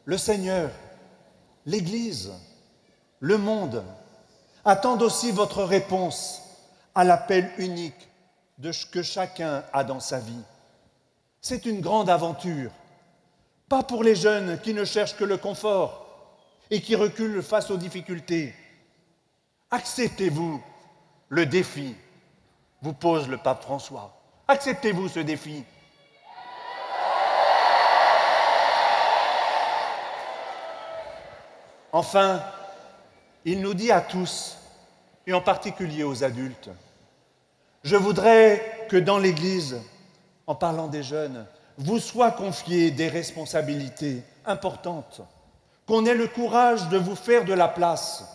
le Seigneur, l'Église, le monde attendent aussi votre réponse à l'appel unique que chacun a dans sa vie. C'est une grande aventure, pas pour les jeunes qui ne cherchent que le confort et qui reculent face aux difficultés. Acceptez-vous le défi, vous pose le pape François. Acceptez-vous ce défi. Enfin, il nous dit à tous, et en particulier aux adultes, je voudrais que dans l'Église, en parlant des jeunes, vous soient confiées des responsabilités importantes, qu'on ait le courage de vous faire de la place.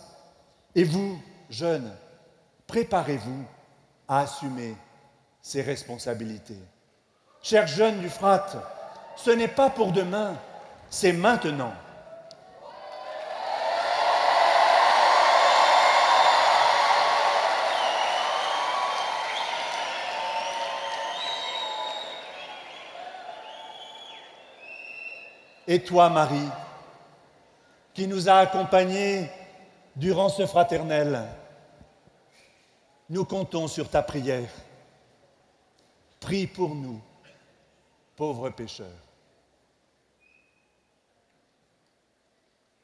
Et vous, jeunes, préparez-vous à assumer ces responsabilités. Chers jeunes du Frat, ce n'est pas pour demain, c'est maintenant. Et toi, Marie, qui nous a accompagnés durant ce fraternel, nous comptons sur ta prière. Prie pour nous, pauvres pécheurs.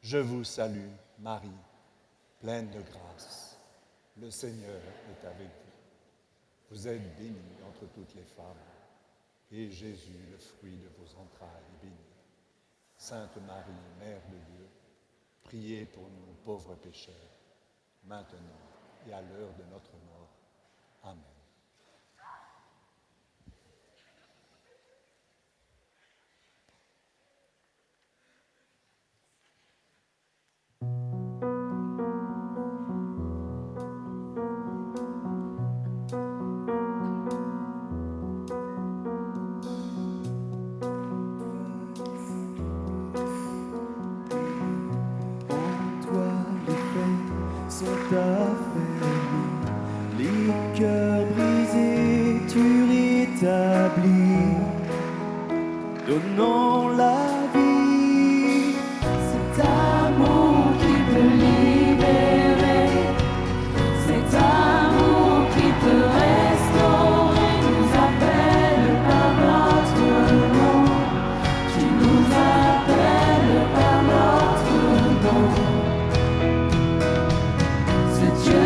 Je vous salue, Marie, pleine de grâce. Le Seigneur est avec vous. Vous êtes bénie entre toutes les femmes, et Jésus, le fruit de vos entrailles, est béni. Sainte Marie, Mère de Dieu, priez pour nous, pauvres pécheurs, maintenant et à l'heure de notre mort. Amen. Les cœurs brisés, tu rétablis, donnant la vie. Cet amour qui peut libérer, cet amour qui peut restaurer, nous appelle par notre nom. Tu nous appelles par notre nom. Ce Dieu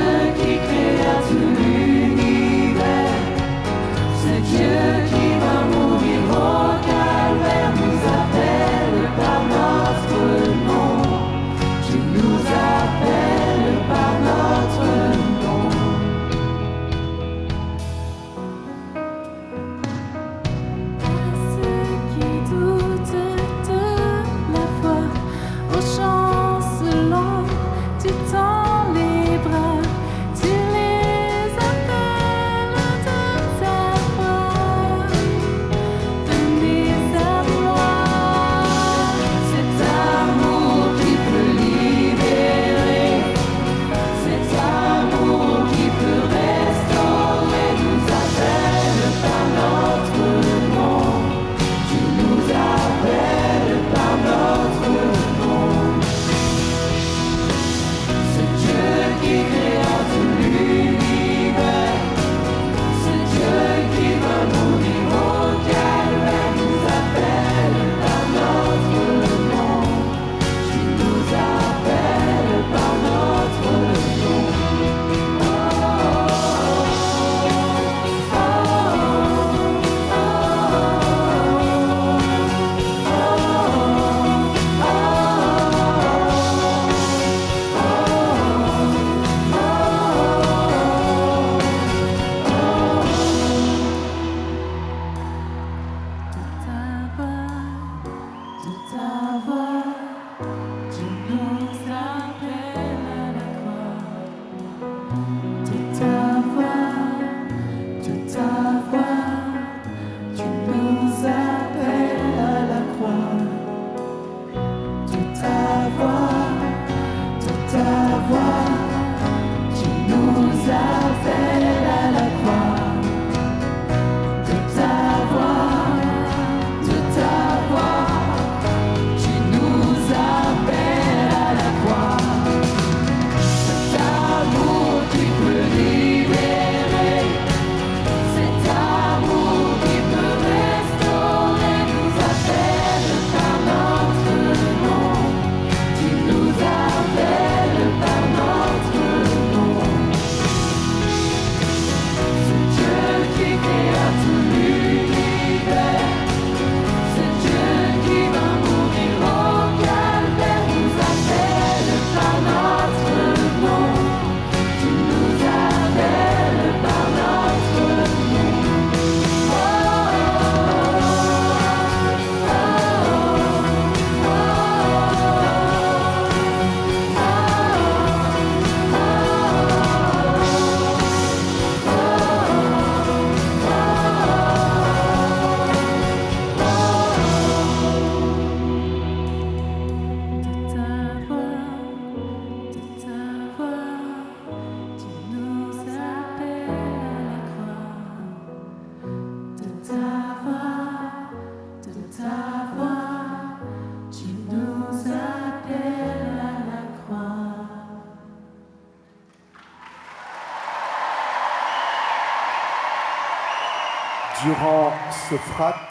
Durant ce frat,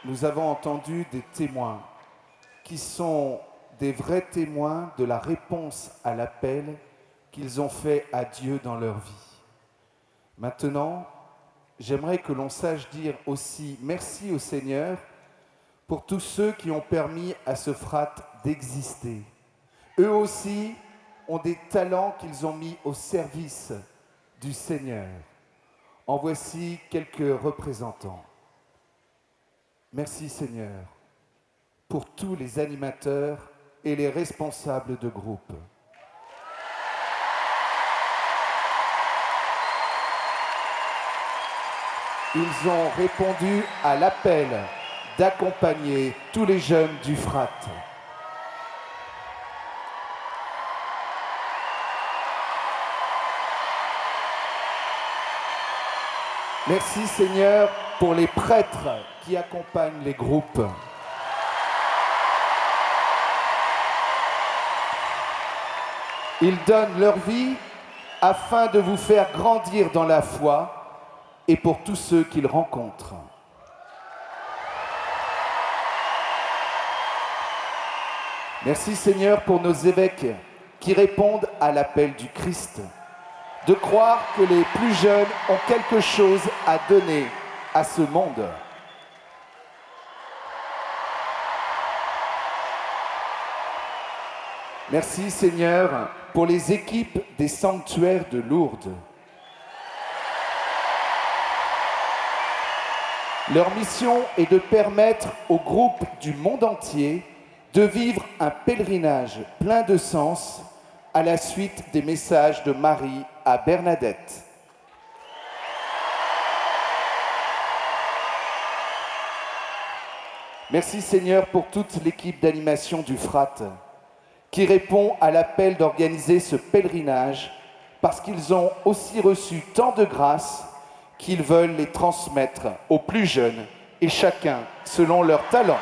nous avons entendu des témoins qui sont des vrais témoins de la réponse à l'appel qu'ils ont fait à Dieu dans leur vie. Maintenant, j'aimerais que l'on sache dire aussi merci au Seigneur pour tous ceux qui ont permis à ce frat d'exister. Eux aussi ont des talents qu'ils ont mis au service du Seigneur. En voici quelques représentants. Merci Seigneur pour tous les animateurs et les responsables de groupe. Ils ont répondu à l'appel d'accompagner tous les jeunes du frat. Merci Seigneur pour les prêtres qui accompagnent les groupes. Ils donnent leur vie afin de vous faire grandir dans la foi et pour tous ceux qu'ils rencontrent. Merci Seigneur pour nos évêques qui répondent à l'appel du Christ. De croire que les plus jeunes ont quelque chose à donner à ce monde. Merci Seigneur pour les équipes des sanctuaires de Lourdes. Leur mission est de permettre aux groupes du monde entier de vivre un pèlerinage plein de sens à la suite des messages de Marie à Bernadette. Merci Seigneur pour toute l'équipe d'animation du Frat qui répond à l'appel d'organiser ce pèlerinage parce qu'ils ont aussi reçu tant de grâces qu'ils veulent les transmettre aux plus jeunes et chacun selon leur talent.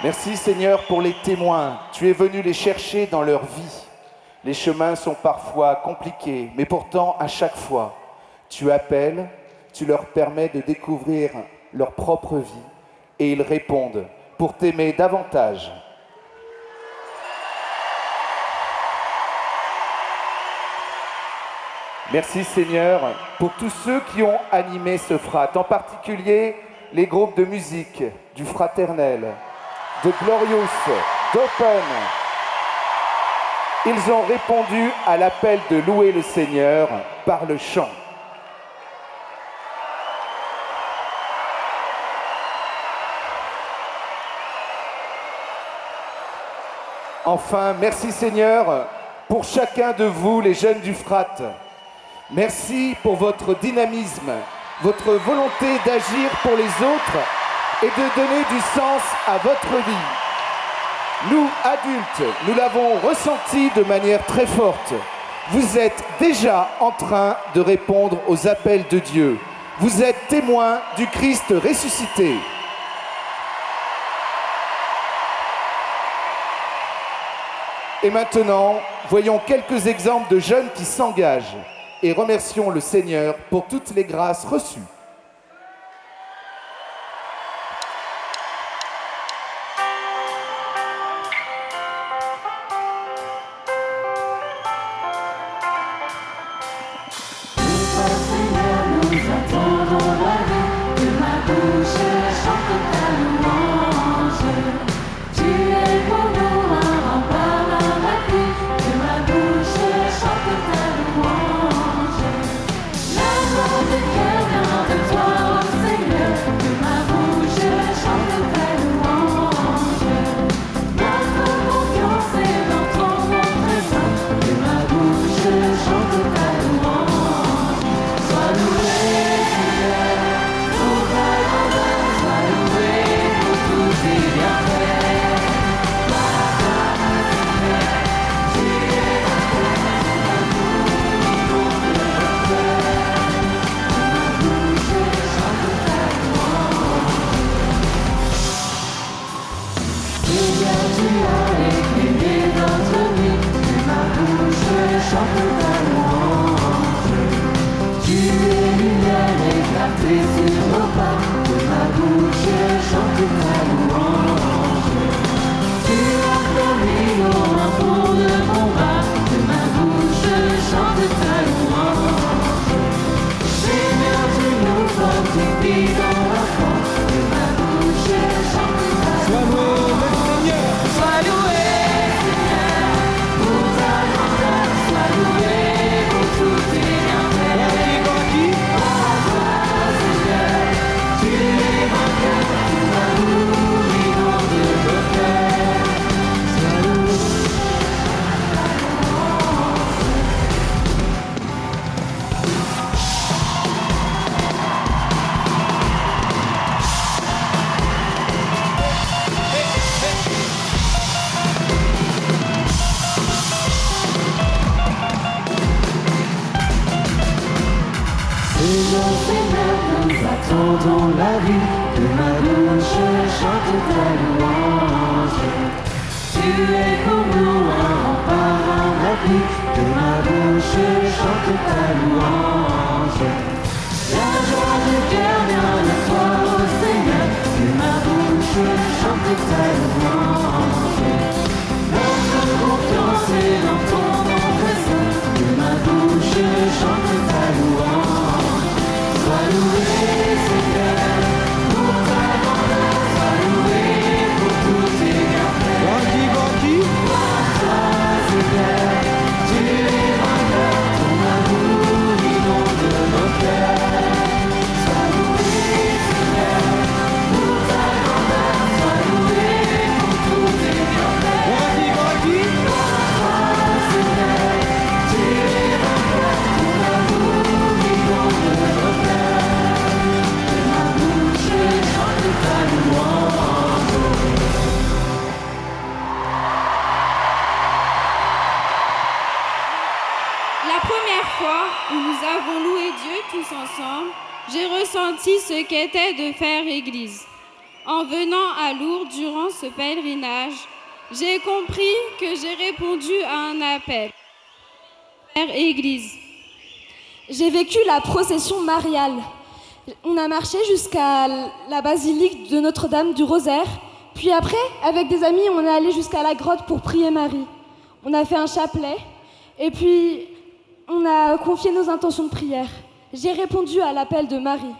Merci Seigneur pour les témoins. Tu es venu les chercher dans leur vie. Les chemins sont parfois compliqués, mais pourtant à chaque fois, tu appelles, tu leur permets de découvrir leur propre vie et ils répondent pour t'aimer davantage. Merci Seigneur pour tous ceux qui ont animé ce frat, en particulier les groupes de musique, du Fraternel, de Glorious, d'Open. Ils ont répondu à l'appel de louer le Seigneur par le chant. Enfin, merci Seigneur pour chacun de vous, les jeunes du Frat. Merci pour votre dynamisme, votre volonté d'agir pour les autres et de donner du sens à votre vie. Nous, adultes, nous l'avons ressenti de manière très forte. Vous êtes déjà en train de répondre aux appels de Dieu. Vous êtes témoins du Christ ressuscité. Et maintenant, voyons quelques exemples de jeunes qui s'engagent et remercions le Seigneur pour toutes les grâces reçues. L'amour du cœur vient attendons la vie, que ma bouche chante ta louange. Tu es pour nous un rempart, un appui, que ma bouche chante ta louange. La joie du cœur vient de toi, ô Seigneur, que ma bouche chante ta louange. Notre confiance est dans ton nom précieux, que ma bouche chante ta louange. Sois loué, Seigneur, pour ta grandeur, sois loué pour tous tes bienfaits. Banqui. Toi, Seigneur, tu es vainqueur, ton amour inonde nos cœurs. Sois loué, Seigneur, pour ta grandeur, sois loué pour tous tes bienfaits. Banqui. Toi, Seigneur, tu es vainqueur, ton amour inonde nos cœurs. Que ma bouche chante ta louange. La première fois où nous avons loué Dieu tous ensemble, j'ai ressenti ce qu'était de faire église. En venant à Lourdes durant ce pèlerinage, j'ai compris que j'ai répondu à un appel. Faire église. J'ai vécu la procession mariale. On a marché jusqu'à la basilique de Notre-Dame du Rosaire. Puis après, avec des amis, on est allé jusqu'à la grotte pour prier Marie. On a fait un chapelet. Et puis, on a confié nos intentions de prière. J'ai répondu à l'appel de Marie.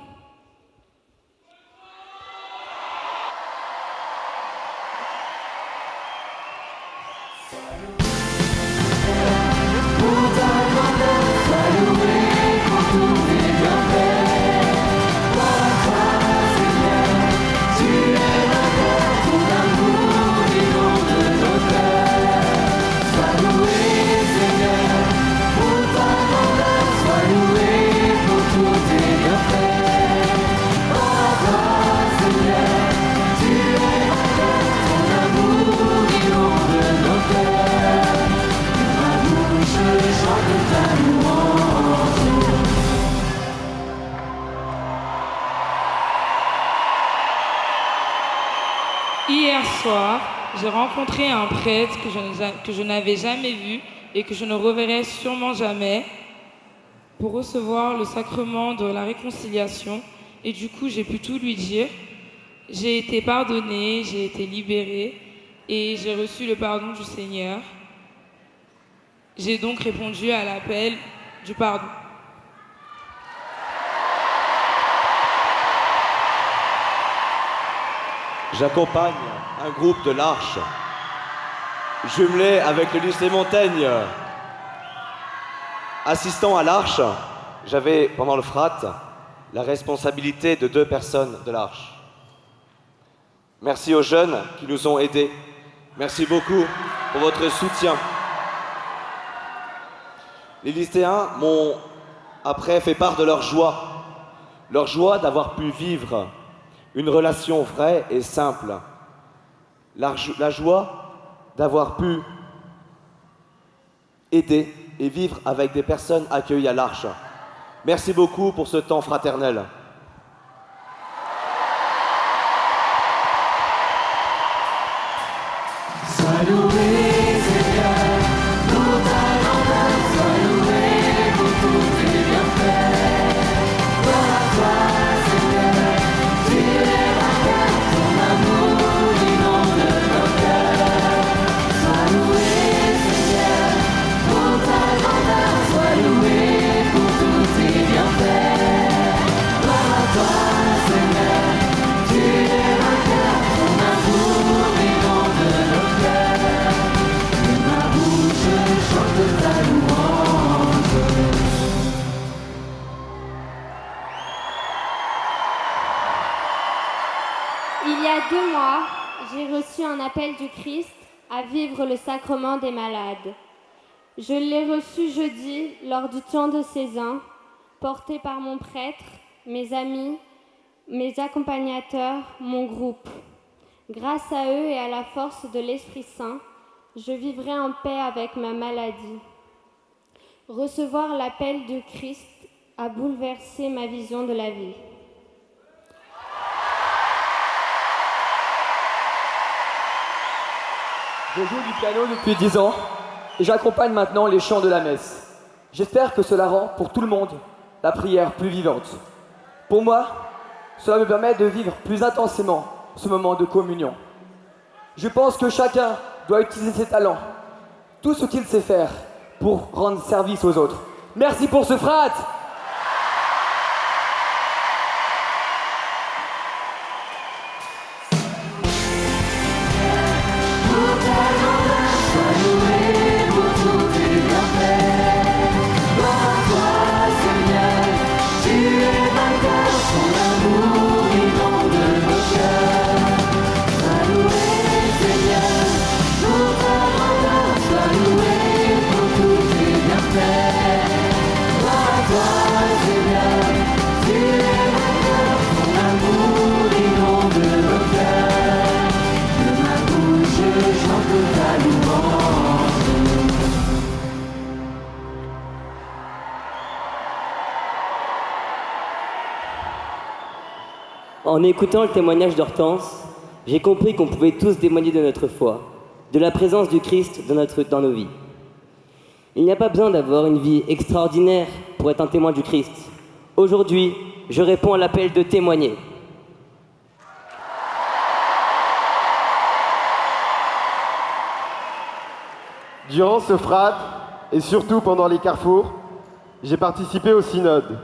Hier soir, j'ai rencontré un prêtre que je n'avais jamais vu et que je ne reverrai sûrement jamais pour recevoir le sacrement de la réconciliation. Et du coup, j'ai pu tout lui dire. J'ai été pardonnée, j'ai été libérée et j'ai reçu le pardon du Seigneur. J'ai donc répondu à l'appel du pardon. J'accompagne un groupe de l'Arche, jumelé avec le lycée Montaigne. Assistant à l'Arche, j'avais, pendant le frat, la responsabilité de 2 personnes de l'Arche. Merci aux jeunes qui nous ont aidés. Merci beaucoup pour votre soutien. Les lycéens m'ont après fait part de leur joie d'avoir pu vivre une relation vraie et simple. La joie d'avoir pu aider et vivre avec des personnes accueillies à l'Arche. Merci beaucoup pour ce temps fraternel. Sois loué, Seigneur, pour ta grandeur, sois loué pour tous tes bienfaits. Gloire à toi, Seigneur, tu es vainqueur, ton amour inonde nos cœurs. Sois loué, Seigneur, pour ta grandeur, sois loué pour tous tes bienfaits. Gloire à toi, Seigneur, tu es vainqueur, ton amour inonde nos cœurs. Que ma bouche chante ta louange. Il y a 2 mois, j'ai reçu un appel du Christ à vivre le sacrement des malades. Je l'ai reçu jeudi lors du temps de Césain, porté par mon prêtre, mes amis, mes accompagnateurs, mon groupe. Grâce à eux et à la force de l'Esprit Saint, je vivrai en paix avec ma maladie. Recevoir l'appel du Christ a bouleversé ma vision de la vie. Je joue du piano depuis 10 ans et j'accompagne maintenant les chants de la messe. J'espère que cela rend pour tout le monde la prière plus vivante. Pour moi, cela me permet de vivre plus intensément ce moment de communion. Je pense que chacun doit utiliser ses talents, tout ce qu'il sait faire pour rendre service aux autres. Merci pour ce frat! En écoutant le témoignage d'Hortense, j'ai compris qu'on pouvait tous témoigner de notre foi, de la présence du Christ dans nos vies. Il n'y a pas besoin d'avoir une vie extraordinaire pour être un témoin du Christ. Aujourd'hui, je réponds à l'appel de témoigner. Durant ce frat, et surtout pendant les carrefours, j'ai participé au synode.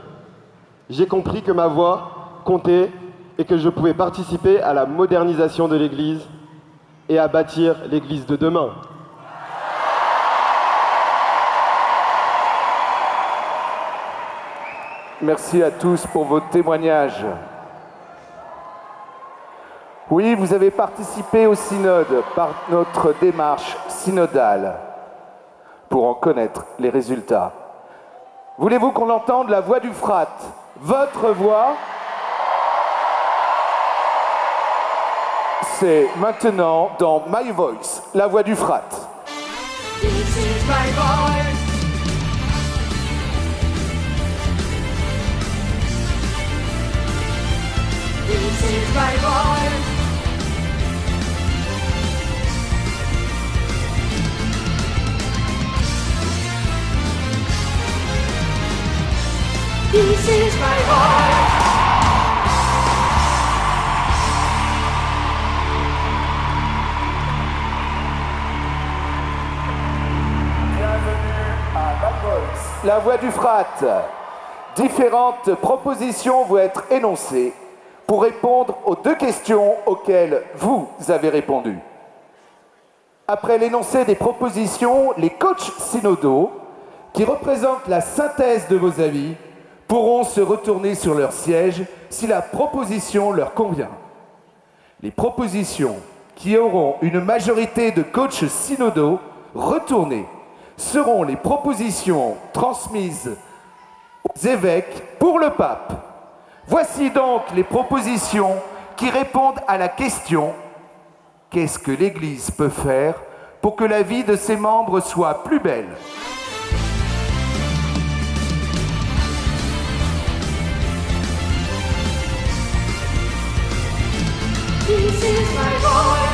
J'ai compris que ma voix comptait et que je pouvais participer à la modernisation de l'Église et à bâtir l'Église de demain. Merci à tous pour vos témoignages. Oui, vous avez participé au synode par notre démarche synodale pour en connaître les résultats. Voulez-vous qu'on entende la voix du frat? Votre voix, c'est maintenant dans My Voice, la voix du frat. This is my voice. This is my voice. This is my voice. La voix du frat. Différentes propositions vont être énoncées pour répondre aux 2 questions auxquelles vous avez répondu. Après l'énoncé des propositions, les coachs synodaux, qui représentent la synthèse de vos avis, pourront se retourner sur leur siège si la proposition leur convient. Les propositions qui auront une majorité de coachs synodaux retournés seront les propositions transmises aux évêques pour le pape. Voici donc les propositions qui répondent à la question « Qu'est-ce que l'Église peut faire pour que la vie de ses membres soit plus belle ?» This is my voice.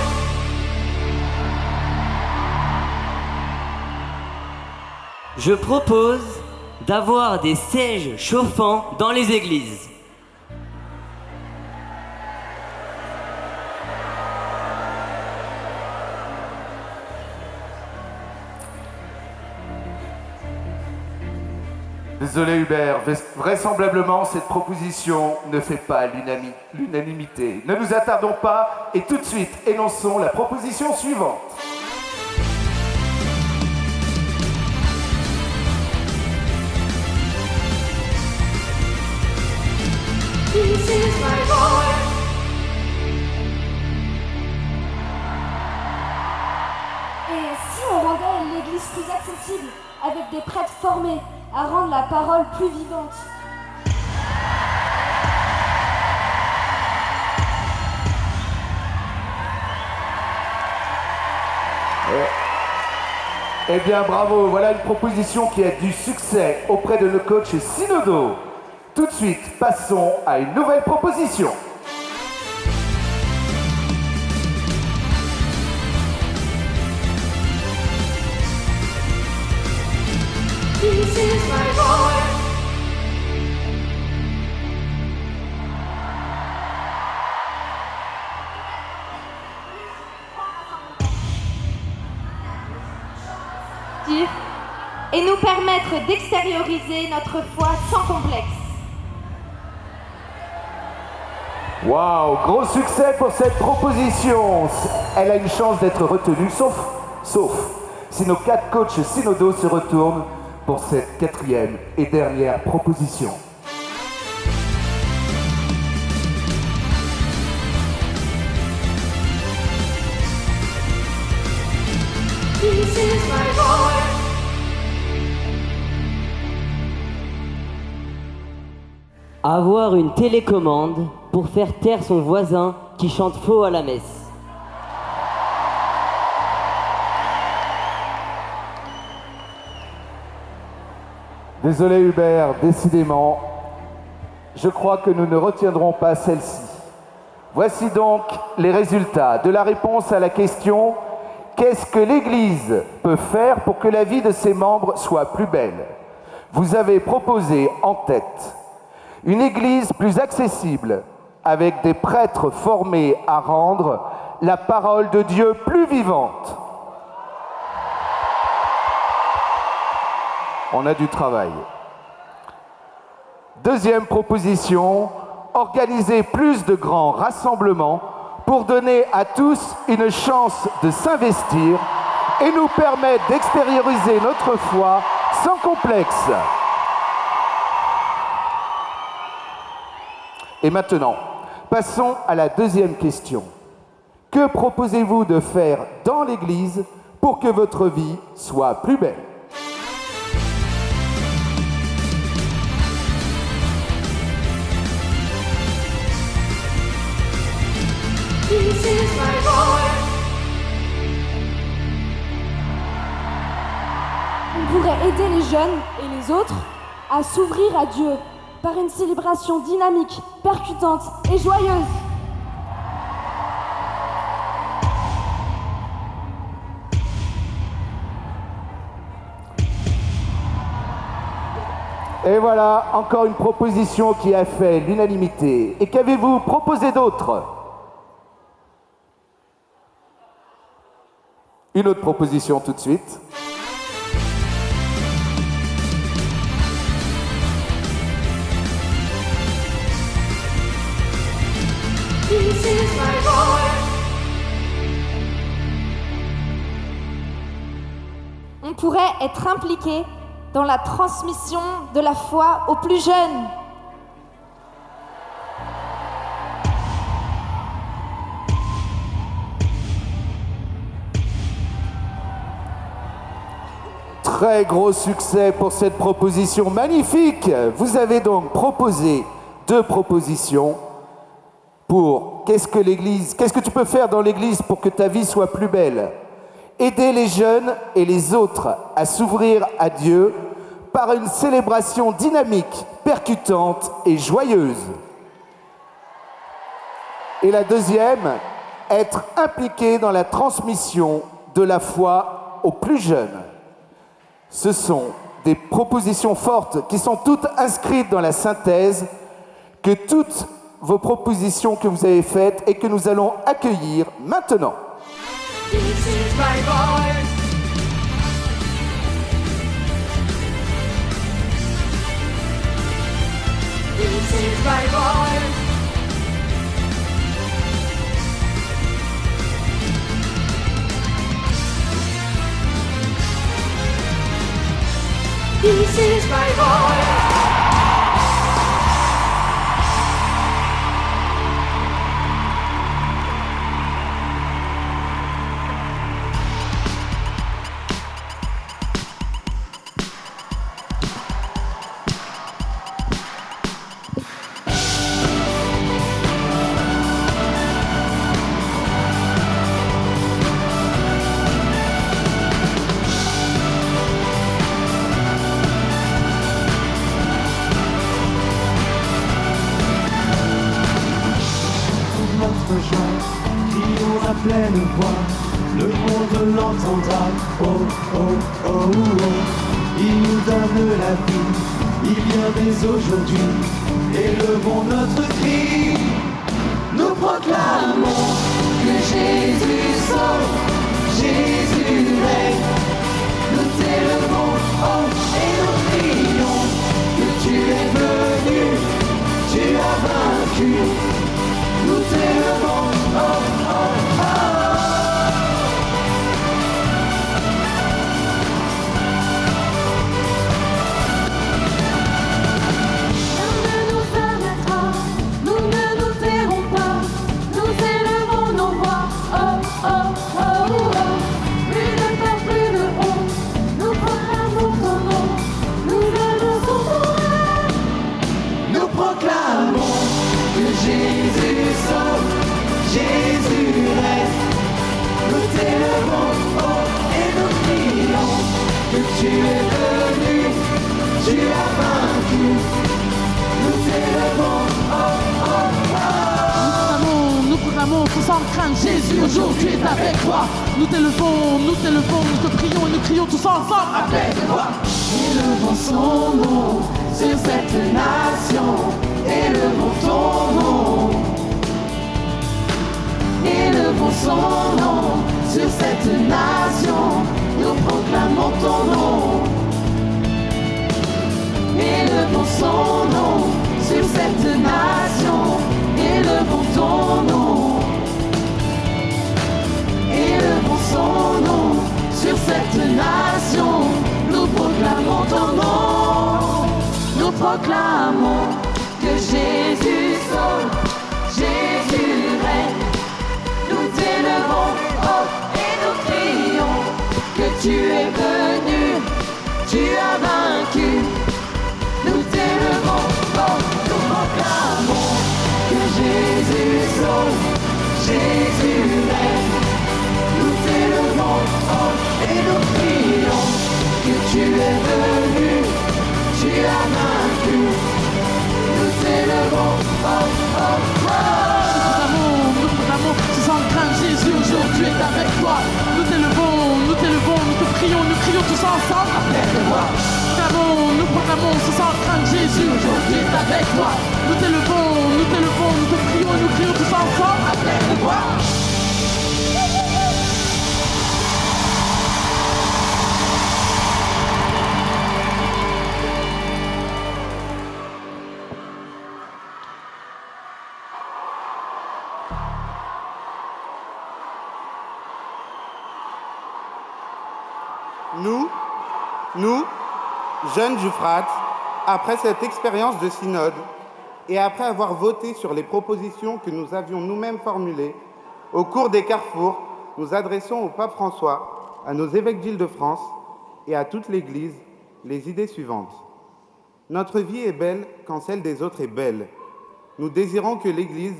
Je propose d'avoir des sièges chauffants dans les églises. Désolé Hubert, vraisemblablement cette proposition ne fait pas l'unanimité. Ne nous attardons pas et tout de suite énonçons la proposition suivante. This is my voice. Et si on rendait l'Église plus accessible, avec des prêtres formés à rendre la parole plus vivante? Eh bien bravo, voilà une proposition qui a du succès auprès de nos coachs synodaux. Tout de suite, passons à une nouvelle proposition. investir et nous permettre d'extérioriser notre foi sans complexe. Waouh, gros succès pour cette proposition. Elle a une chance d'être retenue, sauf si nos 4 coachs synodaux se retournent pour cette 4e et dernière proposition. This is my voice. Avoir une télécommande pour faire taire son voisin qui chante faux à la messe. Désolé Hubert, décidément, je crois que nous ne retiendrons pas celle-ci. Voici donc les résultats de la réponse à la question « Qu'est-ce que l'Église peut faire pour que la vie de ses membres soit plus belle ?» Vous avez proposé en tête une Église plus accessible, avec des prêtres formés à rendre la parole de Dieu plus vivante. On a du travail. Deuxième proposition, organiser plus de grands rassemblements pour donner à tous une chance de s'investir et nous permettre d'extérioriser notre foi sans complexe. Et maintenant, passons à la deuxième question. Que proposez-vous de faire dans l'Église pour que votre vie soit plus belle ? This is my voice. On pourrait aider les jeunes et les autres à s'ouvrir à Dieu par une célébration dynamique, percutante et joyeuse. Et voilà, encore une proposition qui a fait l'unanimité. Et qu'avez-vous proposé d'autre ? Une autre proposition tout de suite. This is my voice. On pourrait être impliqué dans la transmission de la foi aux plus jeunes. Très gros succès pour cette proposition magnifique. Vous avez donc proposé 2 propositions pour qu'est-ce que tu peux faire dans l'Église pour que ta vie soit plus belle ? Aider les jeunes et les autres à s'ouvrir à Dieu par une célébration dynamique, percutante et joyeuse. Et la deuxième, être impliqué dans la transmission de la foi aux plus jeunes. Ce sont des propositions fortes qui sont toutes inscrites dans la synthèse, que toutes vos propositions que vous avez faites et que nous allons accueillir maintenant. This is my voice. This is my voice. This is my voice. Crions à pleine voix, le monde l'entendra. Oh, oh, oh, oh. Il nous donne la vie, il vient dès aujourd'hui. Élevons notre cri, nous proclamons que Jésus sauve, Jésus règne. Nous Jésus règne. Nous t'élevons, oh, et nous crions que tu es venu, tu as vaincu. Nous t'élevons, oh, oh, oh. Nous proclamons, sans crainte, Jésus aujourd'hui est avec toi. Nous t'élevons, nous te prions et nous crions tous ensemble avec toi. Élevons son nom sur cette nation, élevons ton nom. Élevons son nom sur cette nation, nous proclamons ton nom. Élevons son nom sur cette nation, élevons ton nom. Élevons son nom sur cette nation, nous proclamons ton nom. Nous proclamons que Jésus sauve, Jésus règne. Nous t'élevons, oh, et nous crions que tu es venu, tu as vaincu. Nous t'élevons, oh, nous proclamons que Jésus sauve, Jésus règne. Nous t'élevons, oh, et nous crions que tu es venu, tu as vaincu. Nous t'élevons, oh, oh, oh. Nous proclamons, sans crainte, Jésus aujourd'hui est avec toi. Nous t'élevons, nous te prions, nous crions tous ensemble avec toi. Nous proclamons, sans crainte, Jésus aujourd'hui est avec toi. Nous t'élevons, nous te prions, nous crions tous ensemble avec toi. Nous, jeunes du Frat, après cette expérience de synode et après avoir voté sur les propositions que nous avions nous-mêmes formulées, au cours des carrefours, nous adressons au pape François, à nos évêques d'Île-de-France et à toute l'Église les idées suivantes. Notre vie est belle quand celle des autres est belle. Nous désirons que l'Église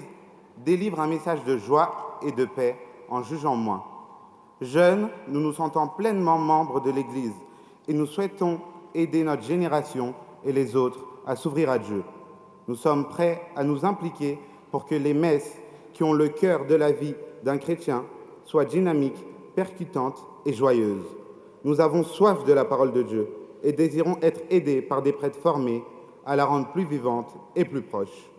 délivre un message de joie et de paix en jugeant moins. Jeunes, nous nous sentons pleinement membres de l'Église et nous souhaitons aider notre génération et les autres à s'ouvrir à Dieu. Nous sommes prêts à nous impliquer pour que les messes qui ont le cœur de la vie d'un chrétien soient dynamiques, percutantes et joyeuses. Nous avons soif de la parole de Dieu et désirons être aidés par des prêtres formés à la rendre plus vivante et plus proche.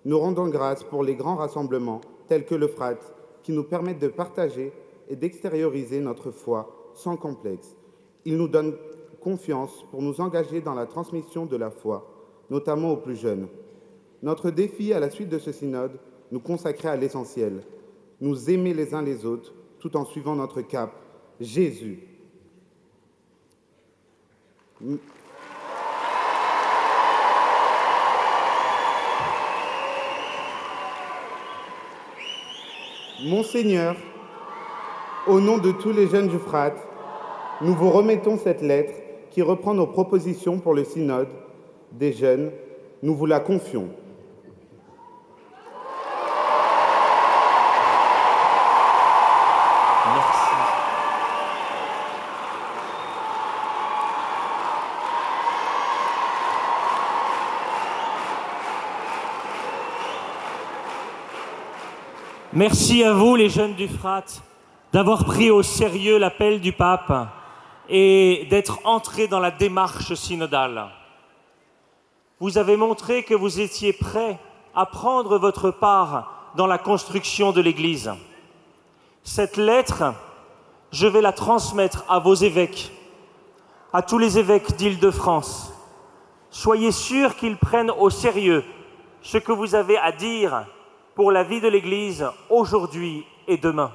Nous rendons grâce pour les grands rassemblements tels que le Frat qui nous permettent de partager et d'extérioriser notre foi sans complexe. Il nous donne confiance pour nous engager dans la transmission de la foi, notamment aux plus jeunes. Notre défi à la suite de ce synode, nous consacrer à l'essentiel, nous aimer les uns les autres, tout en suivant notre cap, Jésus. Monseigneur, au nom de tous les jeunes du Frat, nous vous remettons cette lettre qui reprend nos propositions pour le synode des jeunes. Nous vous la confions. Merci. Merci à vous, les jeunes du Frat, d'avoir pris au sérieux l'appel du pape et d'être entrés dans la démarche synodale. Vous avez montré que vous étiez prêts à prendre votre part dans la construction de l'Église. Cette lettre, je vais la transmettre à vos évêques, à tous les évêques d'Île-de-France. Soyez sûrs qu'ils prennent au sérieux ce que vous avez à dire pour la vie de l'Église aujourd'hui et demain.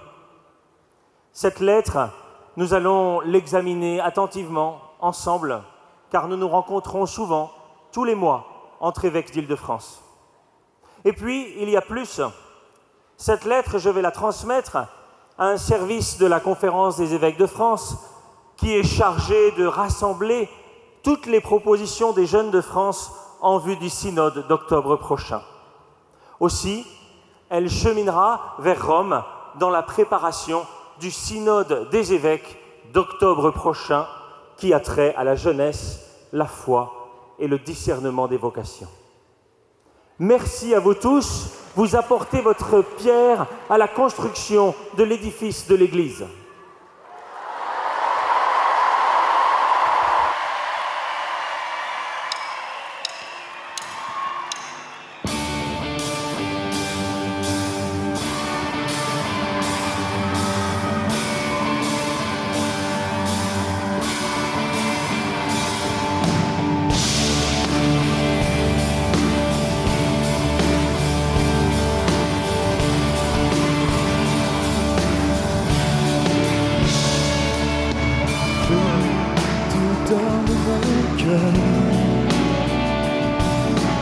Cette lettre, nous allons l'examiner attentivement ensemble, car nous nous rencontrons souvent, tous les mois, entre évêques d'Île-de-France. Et puis, il y a plus. Cette lettre, je vais la transmettre à un service de la Conférence des évêques de France qui est chargé de rassembler toutes les propositions des jeunes de France en vue du synode d'octobre prochain. Aussi, Elle cheminera vers Rome dans la préparation du synode des évêques d'octobre prochain qui a trait à la jeunesse, la foi et le discernement des vocations. Merci à vous tous, vous apportez votre pierre à la construction de l'édifice de l'Église.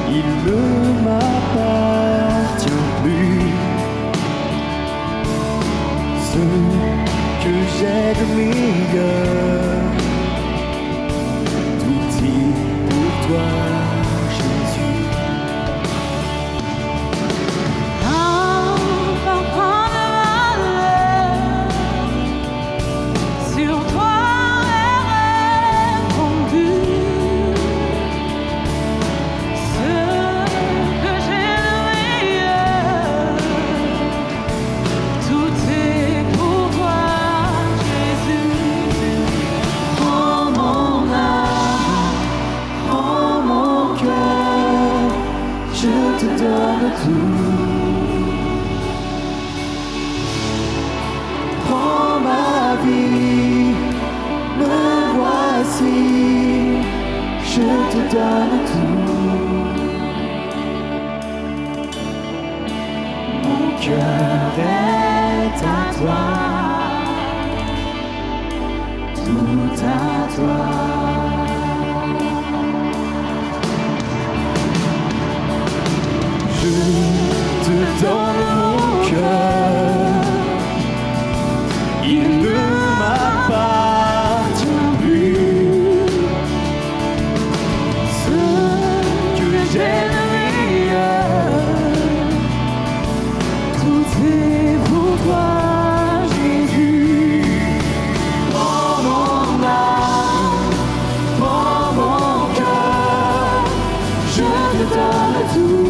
Il ne m'appartient plus. Ce que j'ai de meilleur, tout est pour toi, Jésus. Un parfum de malheur sur toi est répandu. Prends ma vie, me voici, je te donne tout. Mon cœur est à toi, tout à toi. Je te donne mon cœur, il ne m'appartient plus. Ce que j'ai de meilleur, tout est pour toi, Jésus. Prends mon âme, prends mon cœur, je te donne tout.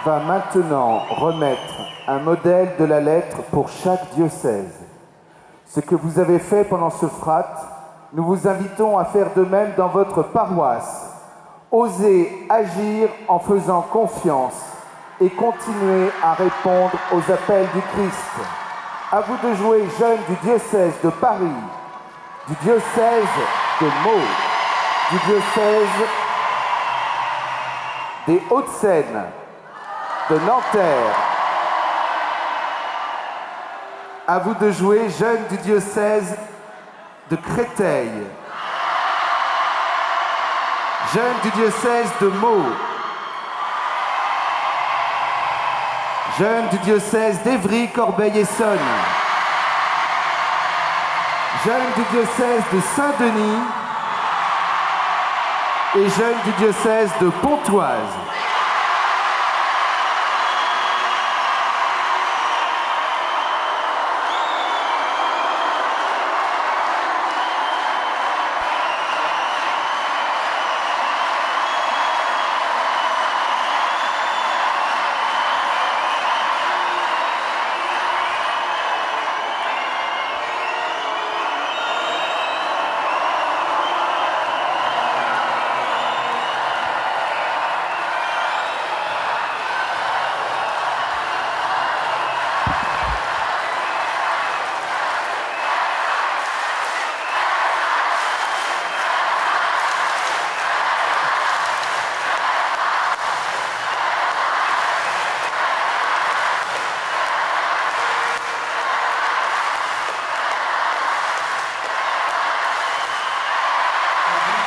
Va maintenant remettre un modèle de la lettre pour chaque diocèse. Ce que vous avez fait pendant ce frat, nous vous invitons à faire de même dans votre paroisse. Osez agir en faisant confiance et continuez à répondre aux appels du Christ. À vous de jouer, jeunes du diocèse de Paris, du diocèse de Meaux, du diocèse des Hauts-de-Seine, de Nanterre. À vous de jouer, jeunes du diocèse de Créteil, jeunes du diocèse de Meaux, Jeunes du diocèse d'Évry, Corbeil-Essonnes. Jeunes du diocèse de Saint-Denis et jeunes du diocèse de Pontoise.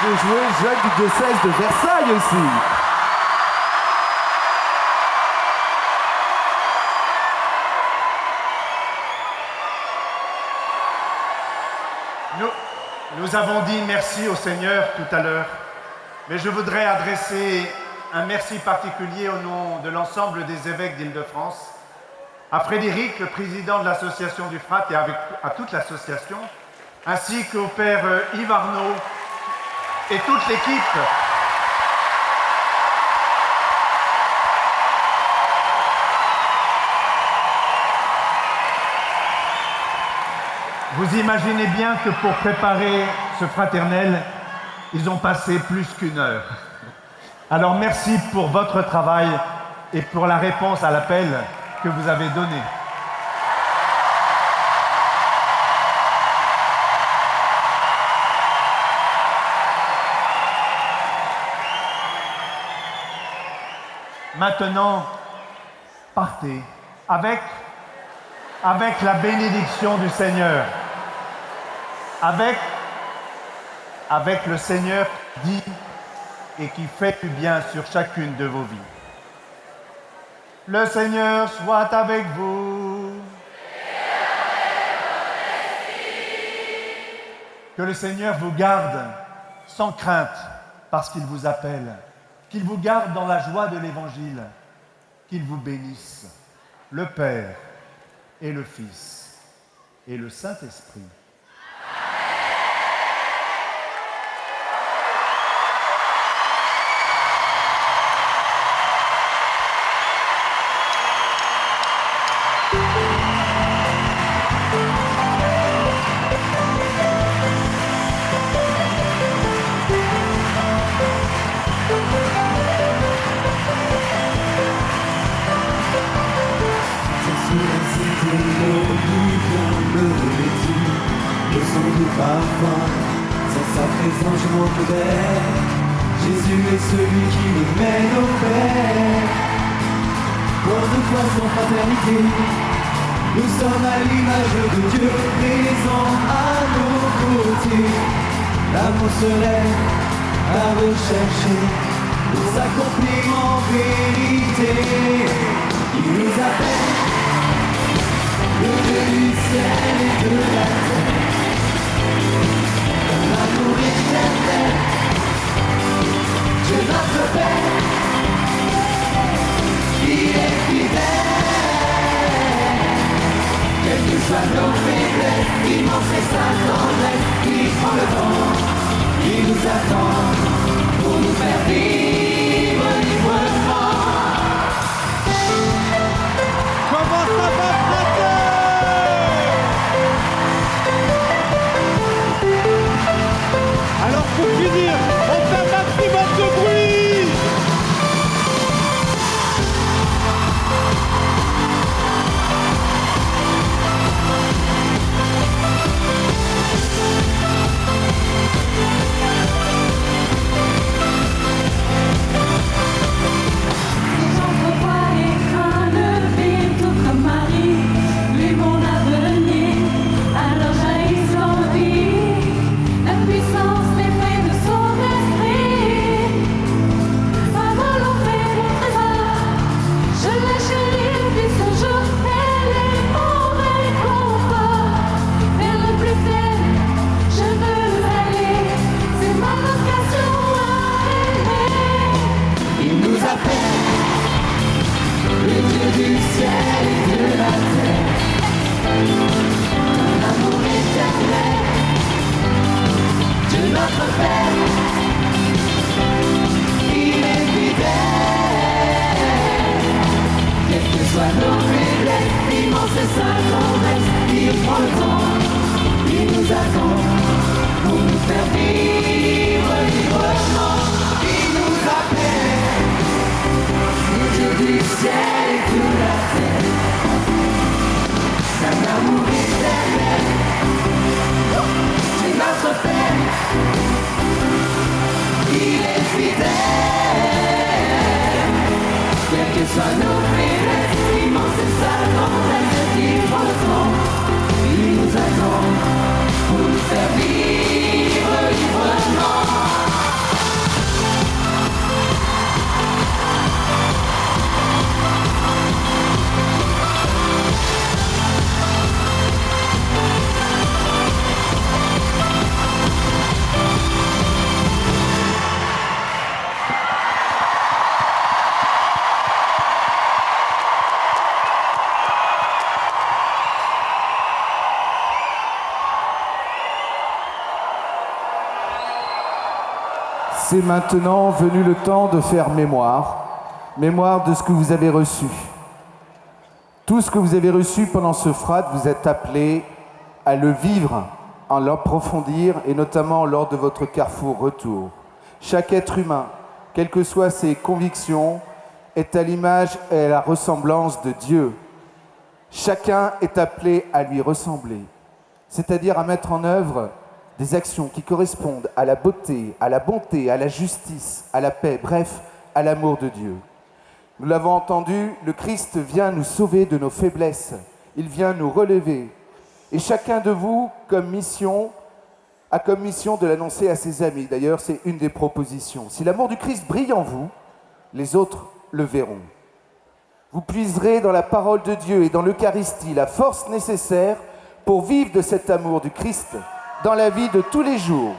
Je jouais jeune du diocèse de Versailles aussi. Nous avons dit merci au Seigneur tout à l'heure, mais je voudrais adresser un merci particulier au nom de l'ensemble des évêques d'Île-de-France, à Frédéric, le président de l'association du Frat, et à toute l'association, ainsi qu'au père Yves Arnaud et toute l'équipe. Vous imaginez bien que pour préparer ce fraternel, ils ont passé plus qu'1 heure. Alors merci pour votre travail et pour la réponse à l'appel que vous avez donné. Maintenant, partez avec la bénédiction du Seigneur. Avec le Seigneur qui dit et qui fait du bien sur chacune de vos vies. Le Seigneur soit avec vous. Que le Seigneur vous garde sans crainte parce qu'il vous appelle. Qu'il vous garde dans la joie de l'Évangile. Qu'il vous bénisse, le Père et le Fils et le Saint-Esprit. Sans sa présence je manque d'air. Jésus est celui qui nous mène au Père. Pour nous foi sans fraternité, nous sommes à l'image de Dieu, présent à nos côtés. L'amour se lève à rechercher pour s'accomplir en vérité. Il nous appelle, le Dieu du ciel et de la terre. L'amour éternel, Dieu notre Père, qui est fidèle. Quelles que soient nos faiblesses, immense est sa tendresse, il prend le temps, il nous attend pour nous faire vivre librement. Comment ça va, frère? Alors pour finir, on fait un maximum de bruit. c'est sa tendresse. Il prend le temps, il nous attend pour nous faire vivre librement. Il nous appelle, le Dieu du ciel et de la terre. D'un amour éternel, c'est notre Père. Il est fidèle, quelles que soient nos faiblesses, immense est sa tendresse. Il prend le temps, il nous attend pour nous faire vivre librement. C'est maintenant venu le temps de faire mémoire de ce que vous avez reçu. Tout ce que vous avez reçu pendant ce frat, vous êtes appelés à le vivre, à l'approfondir, et notamment lors de votre carrefour retour. Chaque être humain, quelles que soient ses convictions, est à l'image et à la ressemblance de Dieu. Chacun est appelé à lui ressembler, c'est-à-dire à mettre en œuvre des actions qui correspondent à la beauté, à la bonté, à la justice, à la paix, bref, à l'amour de Dieu. Nous l'avons entendu, le Christ vient nous sauver de nos faiblesses. Il vient nous relever. Et chacun de vous, a comme mission de l'annoncer à ses amis. D'ailleurs, c'est une des propositions. Si l'amour du Christ brille en vous, les autres le verront. Vous puiserez dans la parole de Dieu et dans l'Eucharistie la force nécessaire pour vivre de cet amour du Christ dans la vie de tous les jours.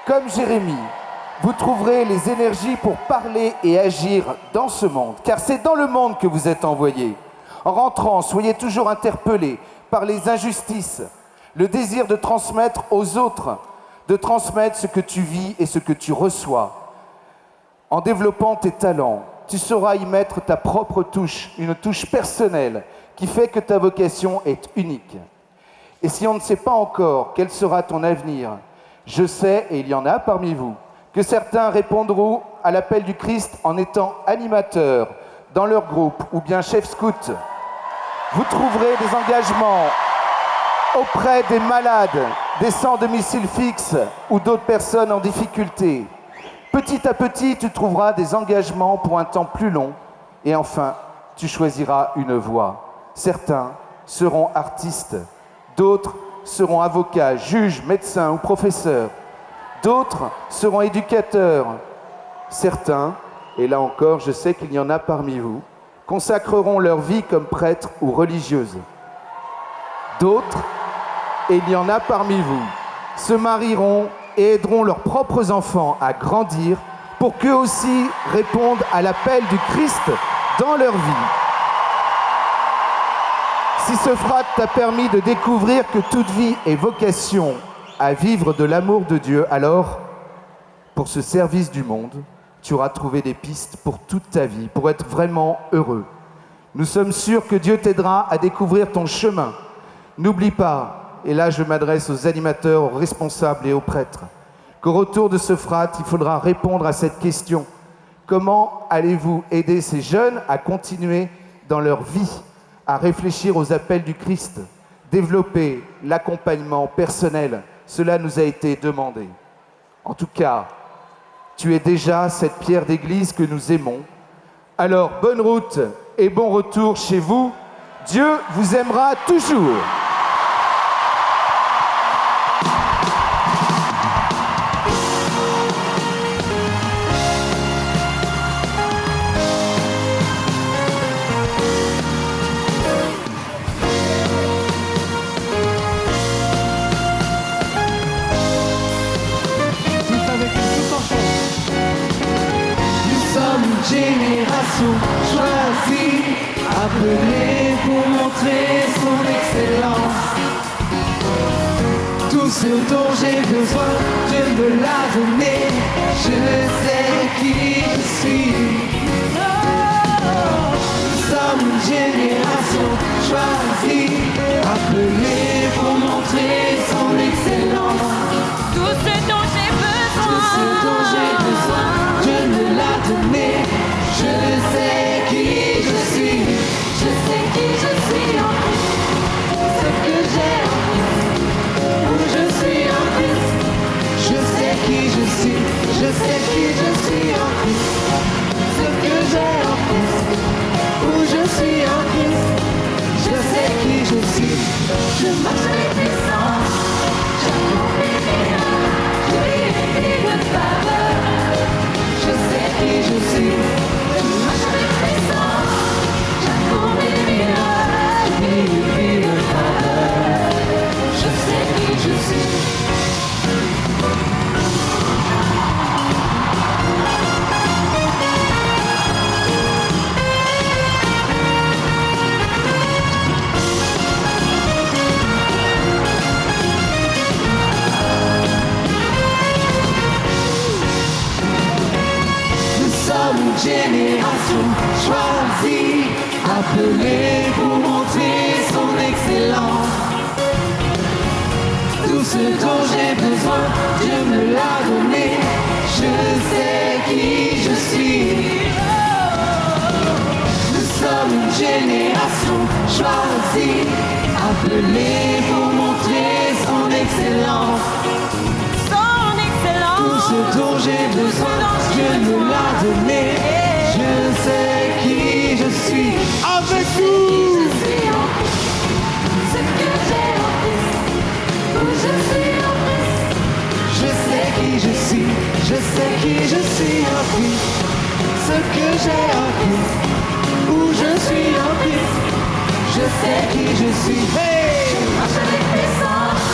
Comme Jérémie, vous trouverez les énergies pour parler et agir dans ce monde, car c'est dans le monde que vous êtes envoyés. En rentrant, soyez toujours interpellés par les injustices, le désir de transmettre aux autres, de transmettre ce que tu vis et ce que tu reçois. En développant tes talents, tu sauras y mettre ta propre touche, une touche personnelle qui fait que ta vocation est unique. Et si on ne sait pas encore quel sera ton avenir, je sais, et il y en a parmi vous, que certains répondront à l'appel du Christ en étant animateurs dans leur groupe ou bien chefs scouts. Vous trouverez des engagements auprès des malades, des sans domicile fixe ou d'autres personnes en difficulté. Petit à petit, tu trouveras des engagements pour un temps plus long et enfin, tu choisiras une voie. Certains seront artistes. D'autres seront avocats, juges, médecins ou professeurs. D'autres seront éducateurs. Certains, et là encore, je sais qu'il y en a parmi vous, consacreront leur vie comme prêtres ou religieuses. D'autres, et il y en a parmi vous, se marieront et aideront leurs propres enfants à grandir pour qu'eux aussi répondent à l'appel du Christ dans leur vie. Si ce frat t'a permis de découvrir que toute vie est vocation à vivre de l'amour de Dieu, alors, pour ce service du monde, tu auras trouvé des pistes pour toute ta vie, pour être vraiment heureux. Nous sommes sûrs que Dieu t'aidera à découvrir ton chemin. N'oublie pas, et là je m'adresse aux animateurs, aux responsables et aux prêtres, qu'au retour de ce frat, il faudra répondre à cette question. Comment allez-vous aider ces jeunes à continuer dans leur vie, à réfléchir aux appels du Christ, développer l'accompagnement personnel? Cela nous a été demandé. En tout cas, tu es déjà cette pierre d'église que nous aimons. Alors, bonne route et bon retour chez vous. Dieu vous aimera toujours. Génération choisie, appelée pour montrer son excellence. Tout ce dont j'ai besoin, Dieu me l'a donné. Je sais qui je suis. Oh, sommes une génération choisie, appelée pour montrer son excellence. Tout ce dont j'ai besoin, tout ce dont j'ai besoin, Dieu me l'a donné. Je sais qui je suis, je sais qui je suis en Christ. Ce que j'ai en Christ, où je suis en Christ. Je sais qui je suis, je sais qui je suis en Christ. Ce que j'ai en Christ, où je suis en Christ. Je sais qui je suis, je marche avec puissance. J'accomplis mes miracles, je vis une vie de faveur. Je sais qui je suis, je marche avec puissance. J'accomplis mes miracles, je vis une vie de faveur. Je sais qui je suis. Une génération choisie, appelée pour montrer son excellence. Tout ce dont j'ai besoin, Dieu me l'a donné. Je sais qui je suis. Nous sommes une génération choisie, appelée pour montrer son excellence. Tout ce dont j'ai besoin, Dieu me l'a donné. Je sais qui je suis. Avec nous. Je suis en Christ. Ce que j'ai en Christ. Où je suis en Christ. Je sais qui je suis. Je sais qui je suis en Christ. Ce que j'ai en Christ. Où je suis en Christ. Je sais qui je suis. Hey! Je marche avec puissance.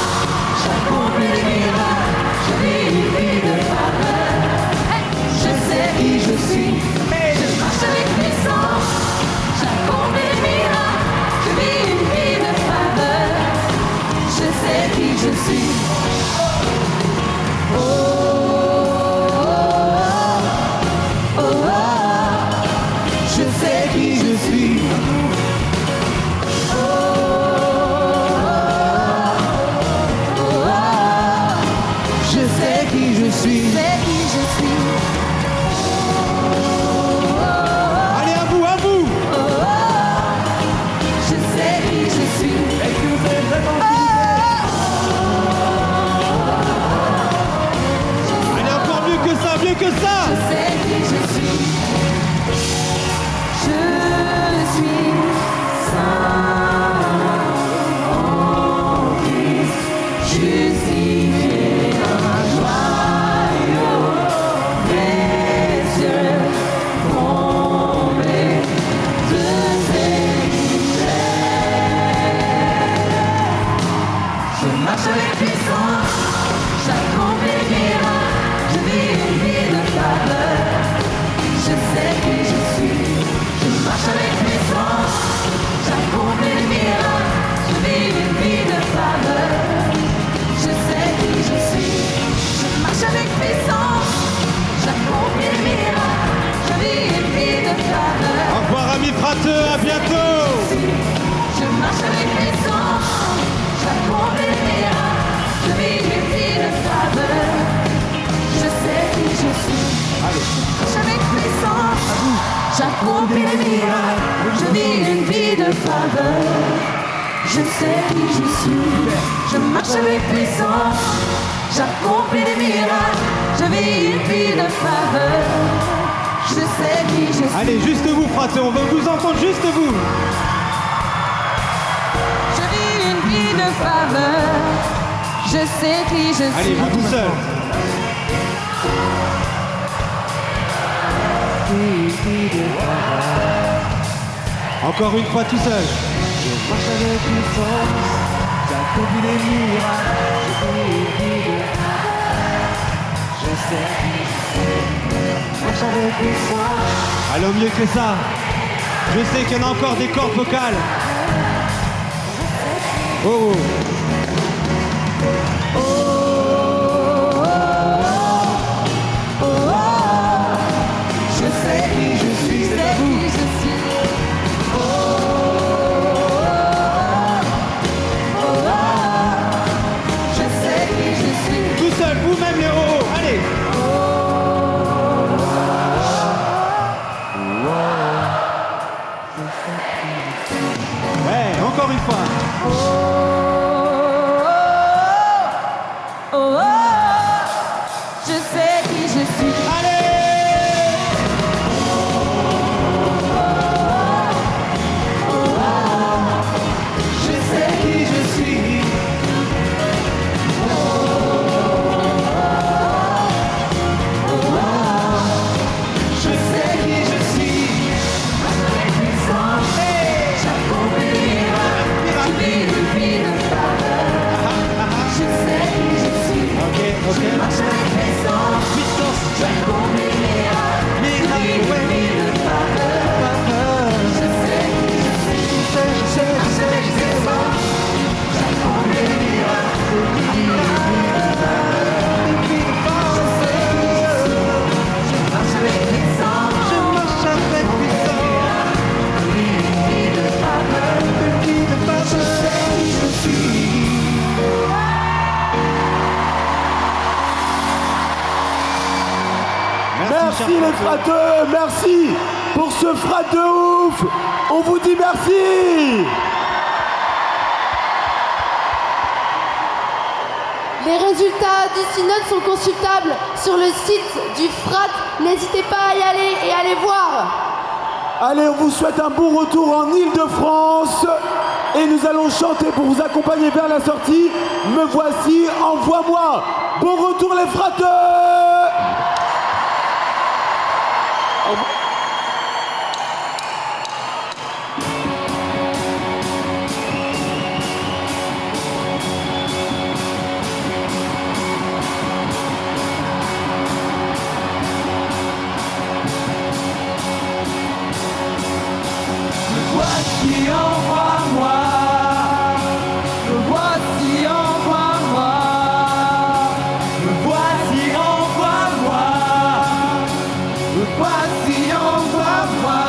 J'accomplis les miracles. Je vis une vie de faveur. Je sais qui je suis. Je marche avec puissance. J'accomplis les miracles. Je vis une vie de faveur. Je sais qui je suis. Oh, oh, oh, oh. Je sais qui je suis. Allez, à vous, à vous. Je sais qui je suis. Est-ce que vous savez vraiment qui Allez, encore mieux que ça, mieux que ça. Je sais qui je suis. Je suis saint en Christ, justifié un joyau. Mes yeux comblés de ses je marche avec puissance, j'accomplis les miracles, je vis une vie de faveur. Je sais qui je suis, je marche avec puissance, j'accomplis les miracles, je vis une vie de faveur. Je sais qui je suis, je marche avec puissance, j'accomplis les miracles, je vis une vie de faveur. Au revoir, amis frateux, à bientôt. Je marche avec puissance, j'accomplis les miracles, je vis une vie de faveur. Je sais qui je suis. Je marche avec puissance, j'accomplis les miracles, je vis une vie de faveur. Je sais qui je suis. Je marche avec puissance, j'accomplis les miracles, je vis une vie de faveur. Je sais qui je suis. Allez, juste vous, frateux, on veut vous entendre, juste vous. Je vis une vie de faveur. Je sais qui je suis. Allez, vous tout seul. Encore une fois tout seul. Je marche avec puissance, j'accomplis les miracles, je vis une vie de faveur. Je sais qui je suis. Je marche avec puissance. Allons mieux que ça. Je sais qu'il y en a encore des cordes vocales. Oh, oh. Je sais qui je suis, c'est vous. Ouais, encore une fois. Oh, oh, oh, oh, je sais qui je suis. Je sais qui je suis. Je sais qui je suis. Avec puissance, j'accomplirai une vie de faveur. Je sais qui je suis. Je marche avec puissance, j'accomplirai une vie de faveur. Je sais qui je suis. Je marche avec puissance, j'accomplirai une vie de faveur. Je sais qui je suis. Je marche avec puissance. Merci les frateux, merci pour ce frat de ouf. On vous dit merci. Les résultats du synode sont consultables sur le site du FRAT. N'hésitez pas à y aller et à les voir. Allez, on vous souhaite un bon retour en Île-de-France et nous allons chanter pour vous accompagner vers la sortie. Me voici, envoie-moi. Bon retour les frateux. Voici, envoie-moi. Me voici, envoie-moi. Me voici, envoie-moi. Me voici, envoie-moi.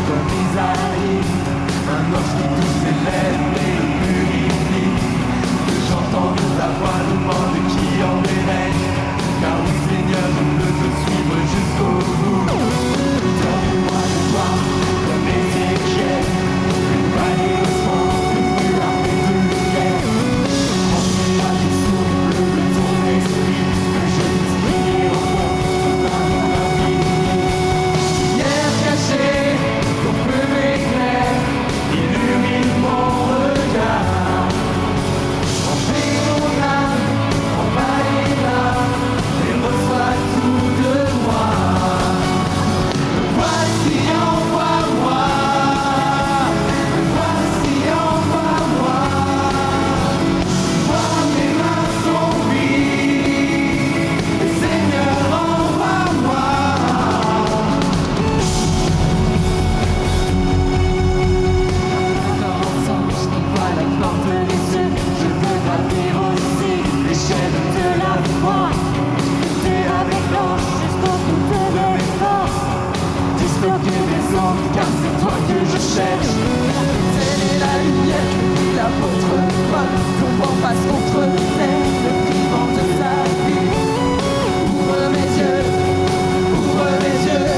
Comme Isaïe, un ange qui tous s'élève et le purifie. Que j'entende ta voix demande qui enverrai. Car oui Seigneur, je veux te suivre jusqu'au bout. Donne-moi le soir, comme Ézéchiel, une vallée de sang, une lueur et de lumière. Remplis-moi du souffle de ton esprit, que je puisse briller au fond de ma vie. Hier caché, ton feu m'éclaire, illumine mon regard. Remplis mon âme, envahis-la, et reçois tout de moi. Me voici, envoie-moi. Me voici, envoie-moi. Vois mes mains sont vides, et Seigneur, envoie-moi. Je n'y vois la porte des cieux. Je veux gravir aussi l'échelle de la foi. Lutter avec l'ange jusqu'au bout de mes forces. Disloquer mes ondes, car c'est toi que je cherche. Telle est la lumière, dit l'apôtre Paul. Ton vent passe contre terre, le privant de sa vie. Ouvre mes yeux, ouvre mes yeux,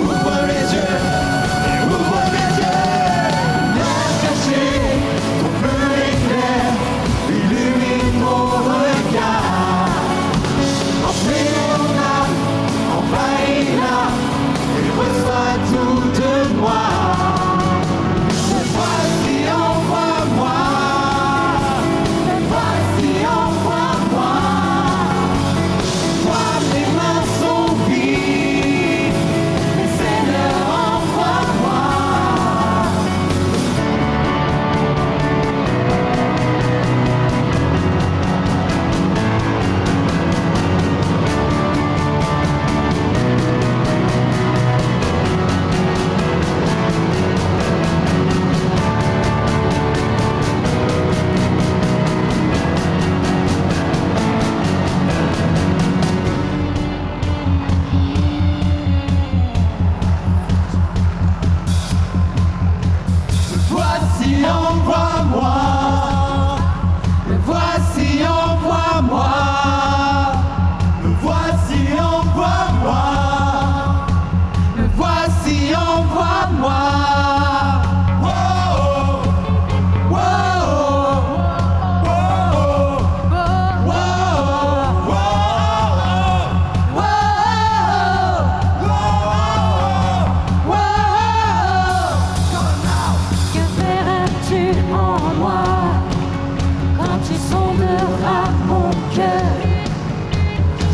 ouvre mes yeux, et ouvre mes yeux. Lumière cachée, ton feu éclaire, illumine mon regard. Remplis mon âme, envahis-la, et reçois tout de moi. Me voici, envoie-moi. Me voici, envoie-moi. Vois, mes mains sont vides, mais Seigneur, envoie-moi. vas-y, envoie-moi. Que verras-tu en moi quand tu sonderas mon cœur?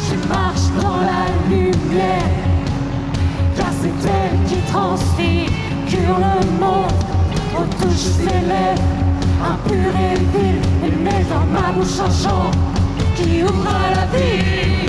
Je marche dans la lumière, car c'est elle qui transfigure le monde. On touche ses lèvres, impur et vil, et met dans ma bouche un chant qui ouvre à la vie.